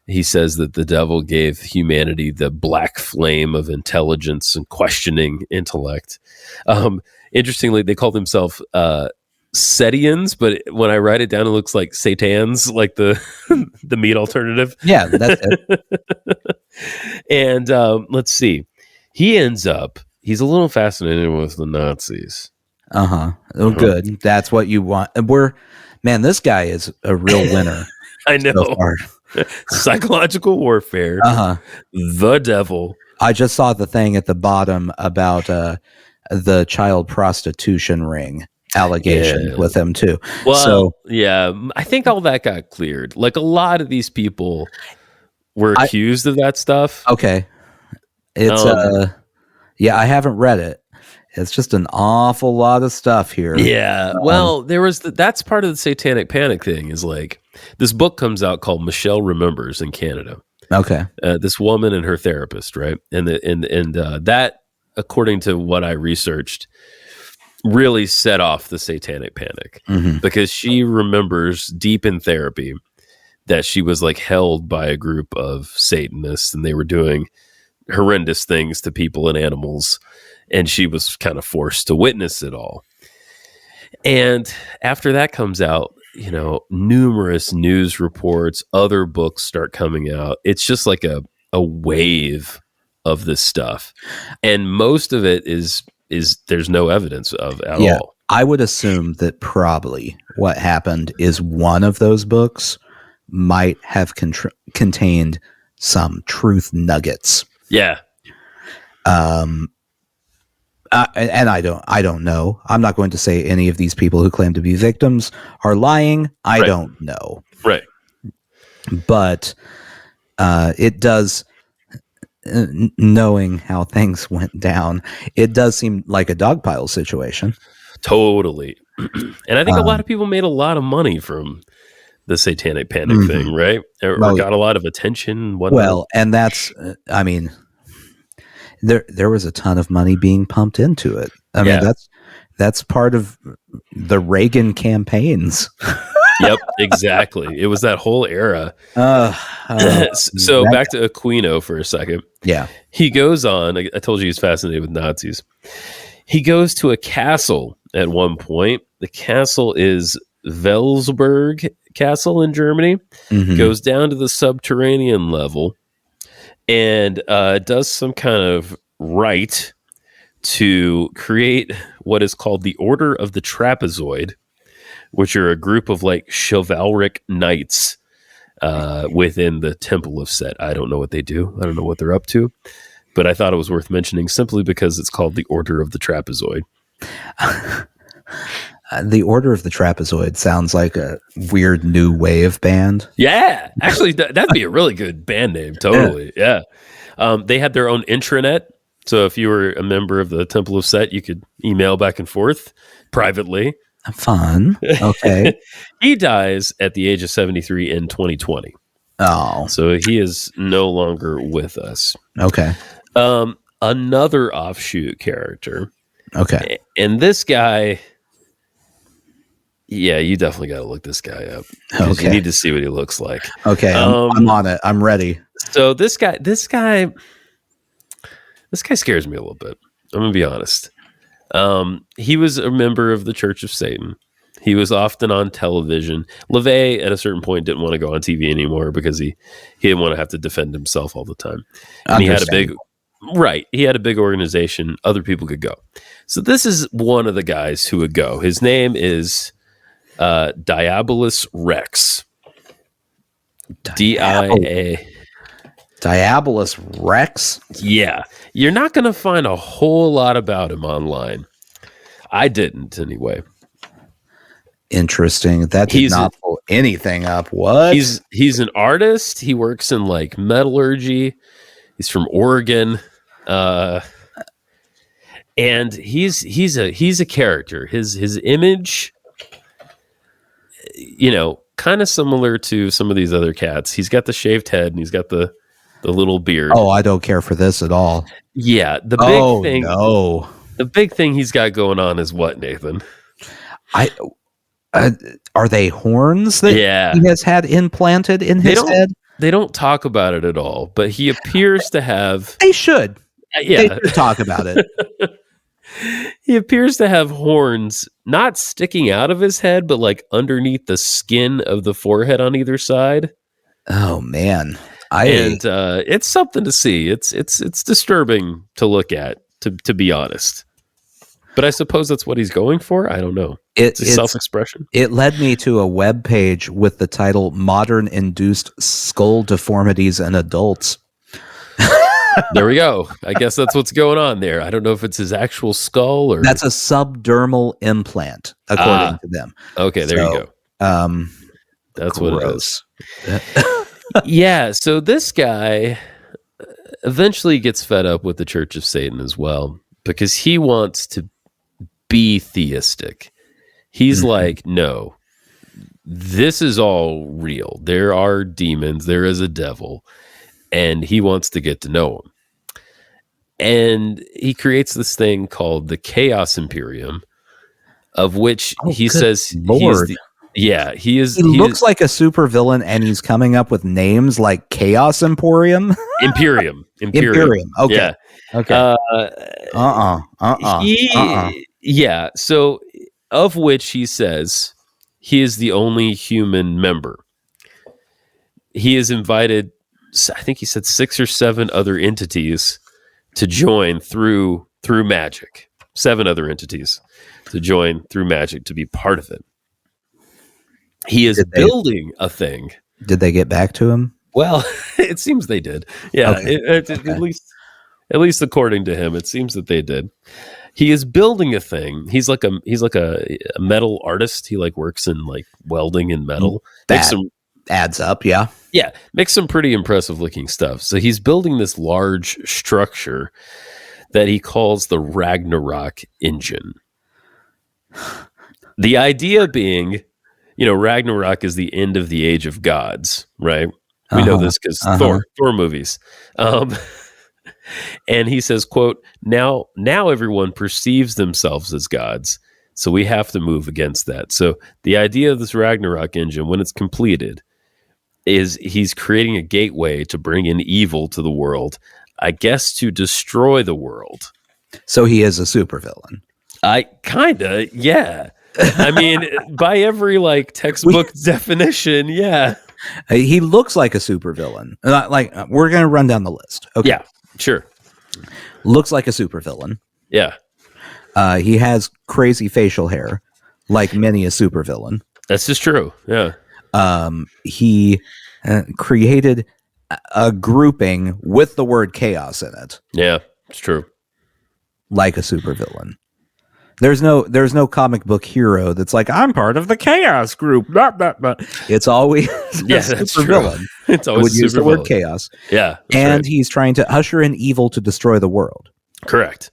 S4: He says that the devil gave humanity the black flame of intelligence and questioning intellect. Interestingly, they call themselves Setians, but when I write it down, it looks like Satans, like the the meat alternative.
S2: Yeah, that's it.
S4: And let's see. He's a little fascinated with the Nazis.
S2: Oh, good. That's what you want. Man, this guy is a real winner.
S4: I know.
S2: So far.
S4: Psychological warfare. The devil.
S2: I just saw the thing at the bottom about the child prostitution ring allegation with him too.
S4: Well, I think all that got cleared. Like a lot of these people were accused of that stuff.
S2: Okay. It's I haven't read it. It's just an awful lot of stuff here.
S4: Yeah. Well, there was that's part of the satanic panic thing is like this book comes out called Michelle Remembers in Canada.
S2: Okay.
S4: This woman and her therapist, right? And that, according to what I researched, really set off the satanic panic because she remembers deep in therapy that she was like held by a group of Satanists and they were doing horrendous things to people and animals, and she was kind of forced to witness it all. And after that comes out, numerous news reports, other books start coming out. It's just like a wave of this stuff. And most of it is there's no evidence of at all.
S2: I would assume that probably what happened is one of those books might have contained some truth nuggets.
S4: Yeah.
S2: And I don't know. I'm not going to say any of these people who claim to be victims are lying. I don't know.
S4: Right.
S2: But it does, knowing how things went down, it does seem like a dogpile situation.
S4: Totally. And I think a lot of people made a lot of money from the satanic panic thing, right? Or got a lot of attention.
S2: Well, and that's, I mean, there was a ton of money being pumped into it. I mean, that's part of the Reagan campaigns.
S4: Yep, exactly. It was that whole era. So back to Aquino for a second.
S2: Yeah.
S4: He goes on, I told you he's fascinated with Nazis. He goes to a castle at one point. The castle is Welsberg Castle in Germany. Goes down to the subterranean level and does some kind of rite to create what is called the Order of the Trapezoid, which are a group of like chivalric knights within the Temple of Set. I don't know what they do. I don't know what they're up to, but I thought it was worth mentioning simply because it's called the Order of the Trapezoid.
S2: The Order of the Trapezoid sounds like a weird new wave band.
S4: Yeah, actually, that'd be a really good band name. Totally. Yeah. They had their own intranet. So if you were a member of the Temple of Set, you could email back and forth privately.
S2: Fun. Okay.
S4: He dies at the age of 73 in 2020.
S2: Oh.
S4: So he is no longer with us.
S2: Okay.
S4: Another offshoot character.
S2: Okay.
S4: And this guy, yeah, you definitely got to look this guy up. Okay. You need to see what he looks like.
S2: Okay. I'm on it. I'm ready.
S4: So this guy scares me a little bit. I'm going to be honest. He was a member of the Church of Satan. He was often on television. LaVey, at a certain point, didn't want to go on TV anymore because he didn't want to have to defend himself all the time. And he had a big organization. Other people could go. So this is one of the guys who would go. His name is Diabolus Rex. DIA.
S2: Diabolus Rex?
S4: Yeah. You're not going to find a whole lot about him online. I didn't, anyway.
S2: Interesting. That did not pull anything up. What?
S4: He's an artist. He works in like metallurgy. He's from Oregon. And he's a character. His image, kind of similar to some of these other cats. He's got the shaved head and he's got the little beard.
S2: Oh, I don't care for this at all.
S4: Yeah, the big thing he's got going on is what, Nathan?
S2: Are they horns that he has had implanted in his head?
S4: They don't talk about it at all, but he appears to have.
S2: They should.
S4: Yeah,
S2: they should talk about it.
S4: He appeers to have horns not sticking out of his head, but like underneath the skin of the forehead on either side.
S2: Oh man.
S4: It's something to see. It's disturbing to look at, to be honest. But I suppose that's what he's going for. I don't know. It's self-expression.
S2: It led me to a web page with the title "Modern Induced Skull Deformities in Adults."
S4: There we go. I guess that's what's going on there. I don't know if it's his actual skull or
S2: that's a subdermal implant, according to them.
S4: Okay, there you go. That's what it is. Yeah, so this guy eventually gets fed up with the Church of Satan as well because he wants to be theistic. He's like, no, this is all real. There are demons. There is a devil, and he wants to get to know him. And he creates this thing called the Chaos Imperium, of which he says
S2: Lord.
S4: he is.
S2: He looks like a supervillain, and he's coming up with names like Chaos Emporium.
S4: Imperium.
S2: Okay.
S4: Yeah.
S2: Okay.
S4: Yeah. So, of which he says he is the only human member. He has invited, I think he said 6 or 7 other entities to join through magic. 7 other entities to join through magic to be part of it. He is building a thing.
S2: Did they get back to him?
S4: Well, it seems they did. Yeah,
S2: Okay.
S4: At least according to him, it seems that they did. He is building a thing. He's like a metal artist. He like works in like welding and metal.
S2: That adds up, yeah.
S4: Yeah, makes some pretty impressive looking stuff. So he's building this large structure that he calls the Ragnarok engine. The idea being, Ragnarok is the end of the age of gods, right? We know this because Thor movies. And he says, quote, now everyone perceives themselves as gods, so we have to move against that. So the idea of this Ragnarok engine, when it's completed, is he's creating a gateway to bring in evil to the world, I guess to destroy the world.
S2: So he is a supervillain.
S4: Yeah. I mean, by every like textbook definition, yeah.
S2: He looks like a supervillain. We're going to run down the list. Okay.
S4: Yeah, sure.
S2: Looks like a supervillain.
S4: Yeah.
S2: He has crazy facial hair, like many a supervillain.
S4: That's just true. Yeah.
S2: He created a grouping with the word chaos in it.
S4: Yeah, it's true.
S2: Like a supervillain. There's no comic book hero that's like, I'm part of the chaos group. Blah, blah, blah. It's always
S4: a supervillain. It's always
S2: would use the word chaos.
S4: Yeah.
S2: And right. He's trying to usher in evil to destroy the world.
S4: Correct.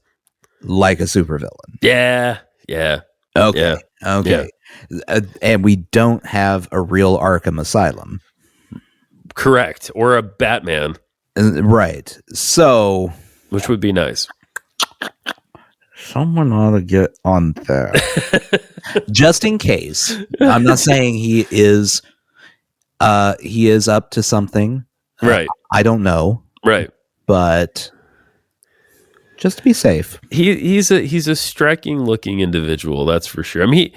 S2: Like a supervillain.
S4: Yeah. Yeah.
S2: Okay. Yeah. Okay. Yeah. And we don't have a real Arkham Asylum.
S4: Correct. Or a Batman.
S2: Right. So.
S4: Which would be nice.
S2: Someone ought to get on that. Just in case. I'm not saying he is up to something.
S4: Right.
S2: I don't know.
S4: Right.
S2: But just to be safe.
S4: He's a striking looking individual, that's for sure. I mean,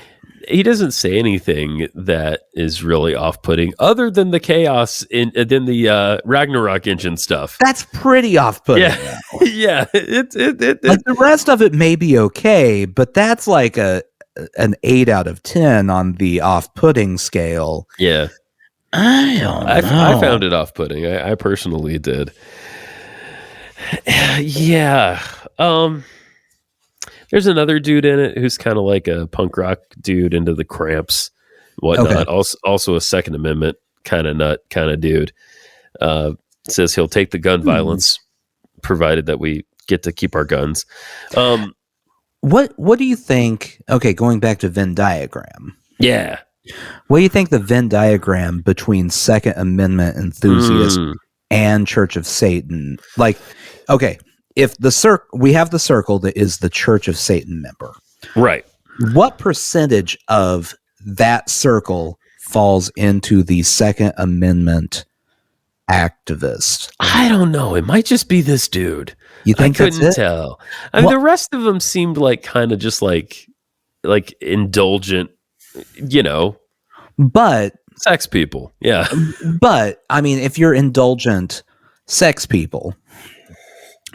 S4: he doesn't say anything that is really off-putting other than the chaos than the Ragnarok engine stuff.
S2: That's pretty off-putting.
S4: Yeah. Yeah.
S2: Like the rest of it may be okay, but that's like an 8 out of 10 on the off-putting scale.
S4: Yeah.
S2: I don't know.
S4: I found it off-putting. I personally did. Yeah. There's another dude in it who's kind of like a punk rock dude into the Cramps, whatnot. Okay. Also a Second Amendment kind of nut kind of dude. Says he'll take the gun violence, provided that we get to keep our guns.
S2: What do you think? Okay, going back to Venn diagram.
S4: Yeah.
S2: What do you think the Venn diagram between Second Amendment enthusiasts and Church of Satan? Like, okay. If we have the circle that is the Church of Satan member,
S4: right?
S2: What percentage of that circle falls into the Second Amendment activist?
S4: I don't know. It might just be this dude.
S2: You think
S4: I couldn't tell? I mean, the rest of them seemed like kind of just like indulgent,
S2: But
S4: sex people, yeah.
S2: But I mean, if you're indulgent sex people,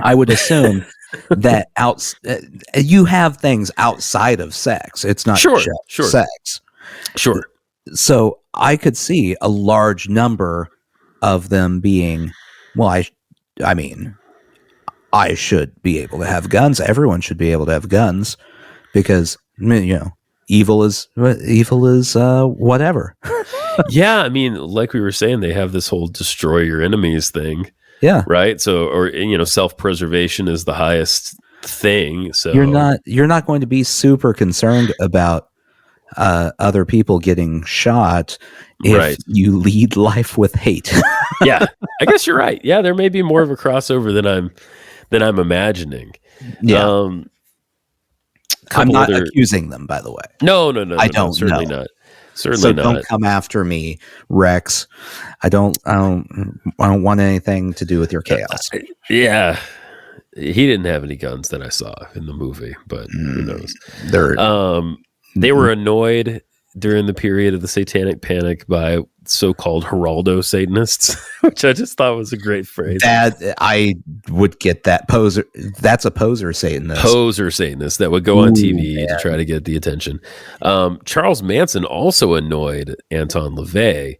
S2: I would assume that you have things outside of sex. It's not just sex.
S4: Sure.
S2: So I could see a large number of them being, well, I mean, I should be able to have guns. Everyone should be able to have guns because, evil is whatever.
S4: Yeah. I mean, like we were saying, they have this whole destroy your enemies thing.
S2: Yeah.
S4: Right. So, or, self-preservation is the highest thing. So
S2: you're not going to be super concerned about other people getting shot if
S4: Right.
S2: you lead life with hate.
S4: Yeah, I guess you're right. Yeah, there may be more of a crossover than I'm imagining.
S2: Yeah.
S4: Um,
S2: I'm
S4: couple
S2: not
S4: other
S2: accusing them, by the way.
S4: no,
S2: I don't
S4: certainly
S2: know.
S4: not.
S2: So
S4: Certainly
S2: don't
S4: not.
S2: come after me, Rex. I don't want anything to do with your chaos.
S4: Yeah, he didn't have any guns that I saw in the movie, but who knows? They were annoyed during the period of the Satanic Panic by so-called Geraldo Satanists, which I just thought was a great phrase.
S2: That I would get that poser. That's a poser Satanist.
S4: Poser Satanists that would go on
S2: Ooh,
S4: TV to
S2: man.
S4: try to get the attention. Charles Manson also annoyed Anton LaVey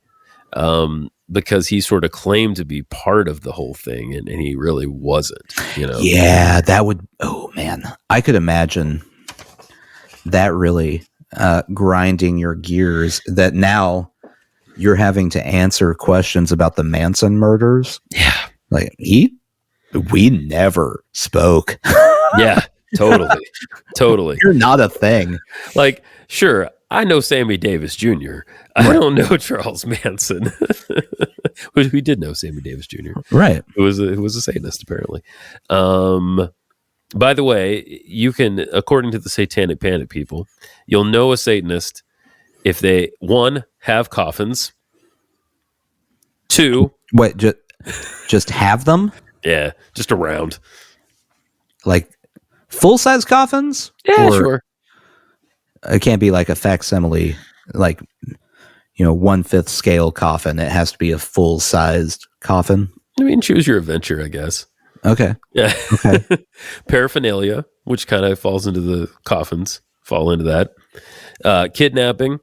S4: because he sort of claimed to be part of the whole thing, and he really wasn't.
S2: Yeah, that would. Oh man, I could imagine that really grinding your gears. That now you're having to answer questions about the Manson murders.
S4: Yeah,
S2: like we never spoke.
S4: Yeah, totally.
S2: You're not a thing.
S4: Like, sure, I know Sammy Davis Jr. I don't know Charles Manson. We did know Sammy Davis Jr.
S2: Right.
S4: Who was a Satanist, apparently. By the way, you can, according to the Satanic Panic people, you'll know a Satanist if they, 1, have coffins, 2,
S2: Wait, just have them?
S4: yeah, just around.
S2: Like full-size coffins?
S4: Yeah,
S2: Or
S4: sure.
S2: it can't be like a facsimile, like 1/5 scale coffin. It has to be a full-sized coffin.
S4: I mean, choose your adventure, I guess.
S2: Okay.
S4: Yeah.
S2: Okay.
S4: Paraphernalia, which kind of falls into the coffins, fall into that. Kidnapping,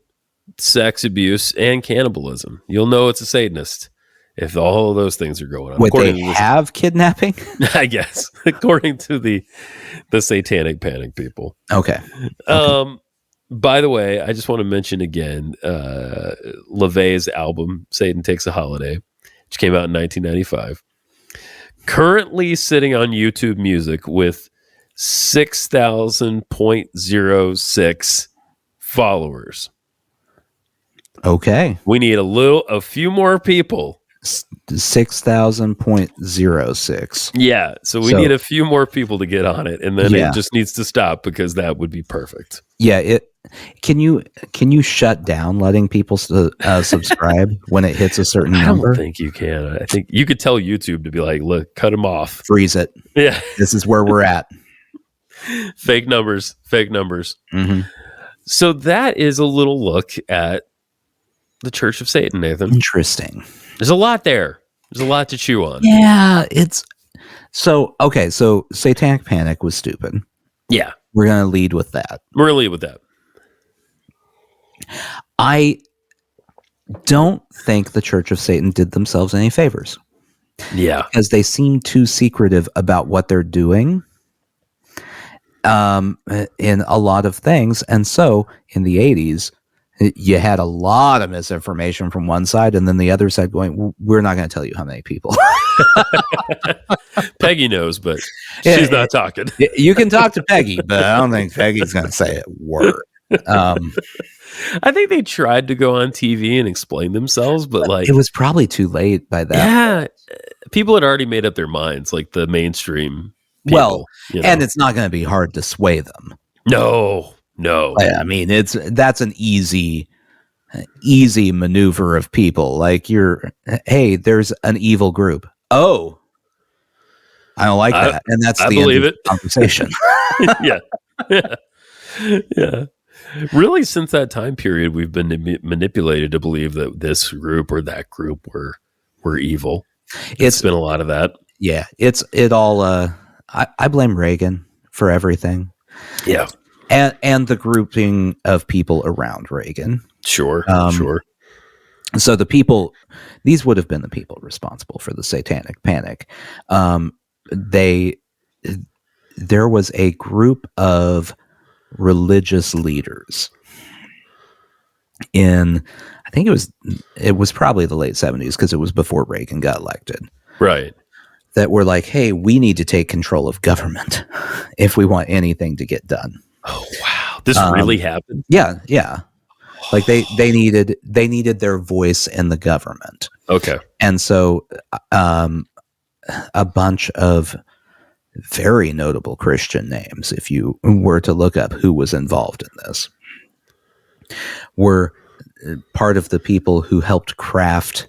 S4: sex abuse, and cannibalism. You'll know it's a Satanist if all of those things are going on.
S2: Wait, they have kidnapping?
S4: I guess, according to the Satanic Panic people.
S2: Okay.
S4: By the way, I just want to mention again LaVey's album, Satan Takes a Holiday, which came out in 1995. Currently sitting on YouTube Music with 6,000.06 followers.
S2: Okay.
S4: We need a few more people.
S2: 6,000.06.
S4: Yeah, so we need a few more people to get on it, and then it just needs to stop because that would be perfect.
S2: Yeah, can you shut down letting people subscribe when it hits a certain number?
S4: I don't think you can. I think you could tell YouTube to be like, look, cut them off.
S2: Freeze it.
S4: Yeah.
S2: This is where we're at.
S4: Fake numbers.
S2: Mm-hmm.
S4: So that is a little look at the Church of Satan, Nathan.
S2: Interesting.
S4: There's a lot there. There's a lot to chew on.
S2: Yeah, so Satanic Panic was stupid.
S4: Yeah.
S2: We're going to lead with that.
S4: We're going to lead with that.
S2: I don't think the Church of Satan did themselves any favors.
S4: Yeah.
S2: Because they seem too secretive about what they're doing in a lot of things. And so in the 80s, you had a lot of misinformation from one side, and then the other side going, we're not going to tell you how many people.
S4: Peggy knows, but she's not talking.
S2: You can talk to Peggy, but I don't think Peggy's going to say a word.
S4: I think they tried to go on TV and explain themselves, but like
S2: it was probably too late by that.
S4: Yeah, people had already made up their minds, like the mainstream people.
S2: And it's not going to be hard to sway them.
S4: No.
S2: I mean, that's an easy maneuver of people. Like hey, there's an evil group. Oh, I don't like that, and that's the end of the conversation.
S4: Yeah. Really, since that time period, we've been manipulated to believe that this group or that group were evil. It's been a lot of that.
S2: Yeah, it all. I blame Reagan for everything.
S4: Yeah.
S2: And the grouping of people around Reagan.
S4: Sure.
S2: So these would have been the people responsible for the Satanic Panic. There was a group of religious leaders I think it was probably the late 70s, because it was before Reagan got elected.
S4: Right.
S2: That were like, hey, we need to take control of government if we want anything to get done.
S4: Oh, wow. This really happened?
S2: Yeah. Like they needed their voice in the government.
S4: Okay.
S2: And so a bunch of very notable Christian names, if you were to look up who was involved in this, were part of the people who helped craft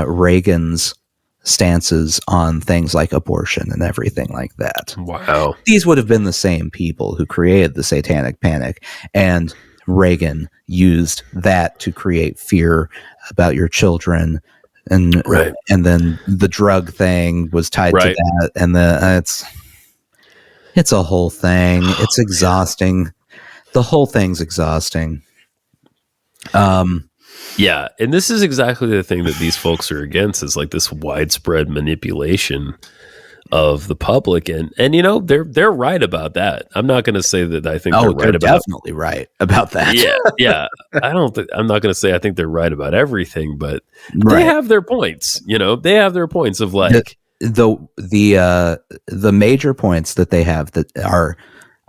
S2: Reagan's stances on things like abortion and everything like that.
S4: Wow.
S2: These would have been the same people who created the Satanic Panic, and Reagan used that to create fear about your children, and then the drug thing was tied to that, and it's a whole thing. It's exhausting. The whole thing's exhausting.
S4: Yeah, and this is exactly the thing that these folks are against, is like this widespread manipulation of the public, and you know, they're right about that. I'm not going to say that I think they're
S2: definitely right about that.
S4: Yeah. I'm not going to say I think they're right about everything, but they have their points. You know, they have their points of like
S2: the major points that they have that are,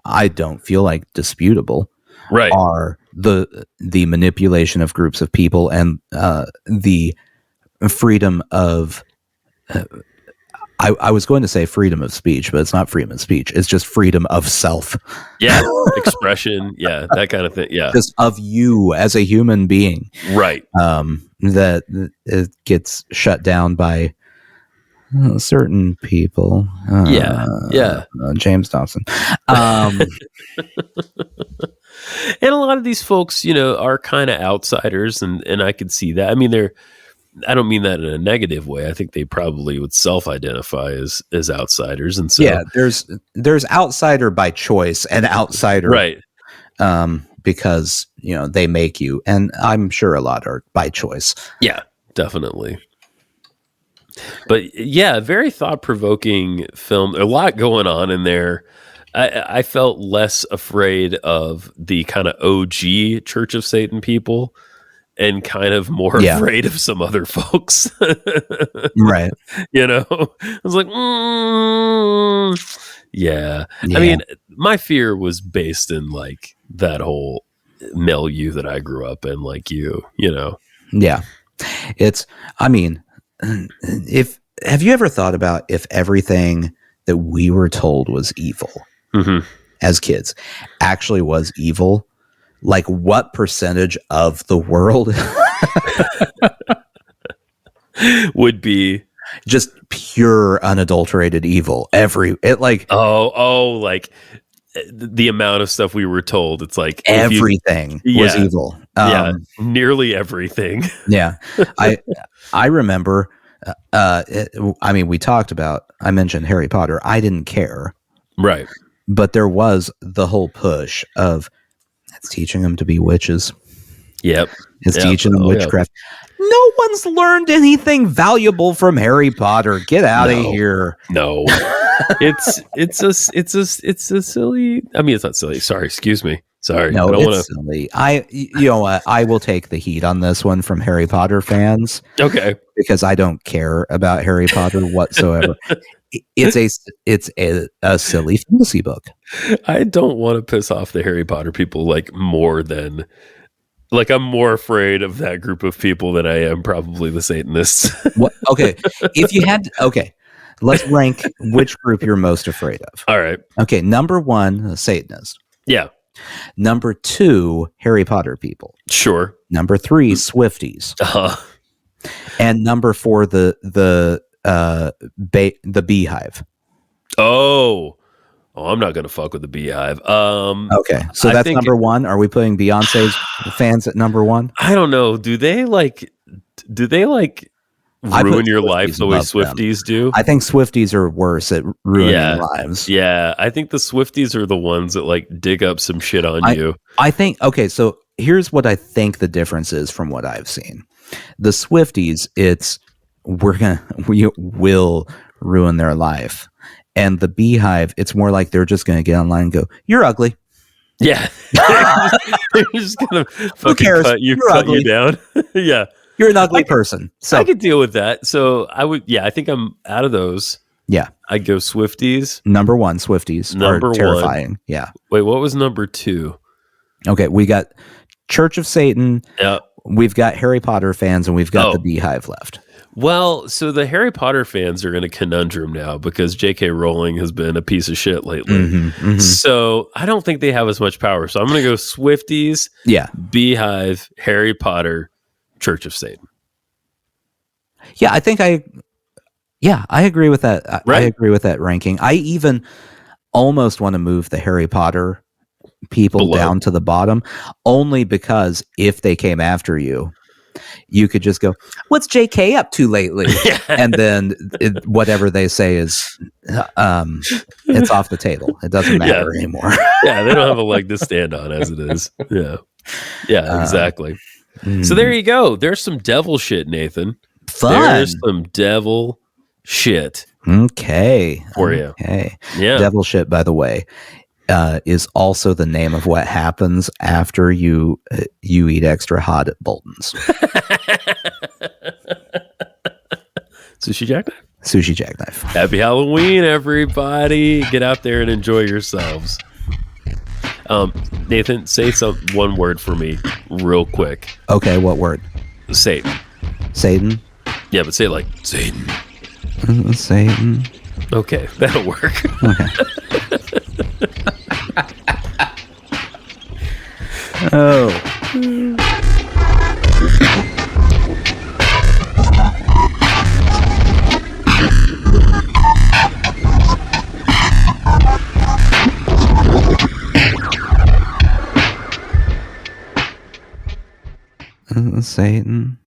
S2: I don't feel like disputable.
S4: Right.
S2: Are the manipulation of groups of people and the freedom of I was going to say freedom of speech, but it's not freedom of speech. It's just freedom of self.
S4: Yeah. Expression. Yeah. That kind of thing. Yeah.
S2: Just of you as a human being.
S4: Right.
S2: That it gets shut down by certain people. James Dobson.
S4: And a lot of these folks, you know, are kind of outsiders, and I could see that. I mean, I don't mean that in a negative way. I think they probably would self-identify as outsiders, and so
S2: there's outsider by choice and outsider,
S4: right?
S2: Because you know they make you, and I'm sure a lot are by choice.
S4: Yeah, definitely. But yeah, very thought-provoking film. A lot going on in there. I felt less afraid of the kind of OG Church of Satan people and kind of more afraid of some other folks.
S2: Right.
S4: You know, I was like, yeah. I mean, my fear was based in like that whole milieu that I grew up in, like you know.
S2: Yeah. Have you ever thought about if everything that we were told was evil as kids actually was evil? Like what percentage of the world
S4: would be
S2: just pure unadulterated evil? Like
S4: like the amount of stuff we were told, it's like
S2: everything was evil.
S4: Nearly everything.
S2: Yeah. I remember we talked about, I mentioned Harry Potter. I didn't care.
S4: Right.
S2: But there was the whole push of it's teaching them to be witches.
S4: Yep.
S2: It's teaching them witchcraft. No one's learned anything valuable from Harry Potter. Get out of here.
S4: No. It's a silly. I mean, it's not silly. Sorry, excuse me. Sorry.
S2: No, it's silly. You know what? I will take the heat on this one from Harry Potter fans.
S4: Okay.
S2: Because I don't care about Harry Potter whatsoever. It's a silly fantasy book.
S4: I don't want to piss off the Harry Potter people like more than like I'm more afraid of that group of people than I am probably the Satanists.
S2: What? Okay. Let's rank which group you're most afraid of.
S4: All right.
S2: Okay. Number 1, Satanist.
S4: Yeah.
S2: Number 2, Harry Potter people.
S4: Sure.
S2: Number 3, Swifties. And number 4, the Beehive.
S4: Oh, I'm not gonna fuck with the Beehive.
S2: Okay, so that's number 1. Are we putting Beyonce's fans at number 1?
S4: I don't know. Do they like ruin your life the way Swifties do?
S2: I think Swifties are worse at ruining lives.
S4: Yeah, I think the Swifties are the ones that like dig up some shit on you.
S2: I think, okay, so here's what I think the difference is from what I've seen. The Swifties, we will ruin their life. And the Beehive, it's more like they're just going to get online and go, "You're ugly."
S4: Yeah. They're just going to fucking cut you down. Yeah.
S2: You're an ugly person. So
S4: I could deal with that. So I think I'm out of those.
S2: Yeah.
S4: I'd go Swifties.
S2: Number 1, Swifties.
S4: Number
S2: are terrifying.
S4: 1.
S2: Yeah.
S4: Wait, what was number 2?
S2: Okay, we got Church of Satan.
S4: Yeah.
S2: We've got Harry Potter fans, and we've got the
S4: Oh.
S2: Beehive left.
S4: Well, so the Harry Potter fans are in a conundrum now because J.K. Rowling has been a piece of shit lately. So I don't think they have as much power. So I'm going to go Swifties,
S2: Yeah.
S4: Beehive, Harry Potter, Church of Satan.
S2: Yeah, I think I agree with that. I
S4: Right?
S2: agree with that ranking. I even almost want to move the Harry Potter people
S4: Below.
S2: down to the bottom, only because if they came after you, you could just go, "What's JK up to lately?" And then whatever they say is, it's off the table. It doesn't matter anymore.
S4: Yeah, they don't have a leg to stand on as it is. Yeah, exactly. So there you go. There's some devil shit, Nathan.
S2: Fun.
S4: There's some devil shit.
S2: Okay.
S4: For you.
S2: Okay.
S4: Yeah.
S2: Devil shit, by the way, is also the name of what happens after you eat extra hot at Bolton's.
S4: Sushi Jackknife.
S2: Sushi Jackknife.
S4: Happy Halloween, everybody. Get out there and enjoy yourselves. Nathan, say one word for me real quick.
S2: Okay, what word?
S4: Satan.
S2: Satan?
S4: Yeah, but say it like Satan.
S2: Satan.
S4: Okay, that'll work.
S2: Okay. Oh. Satan.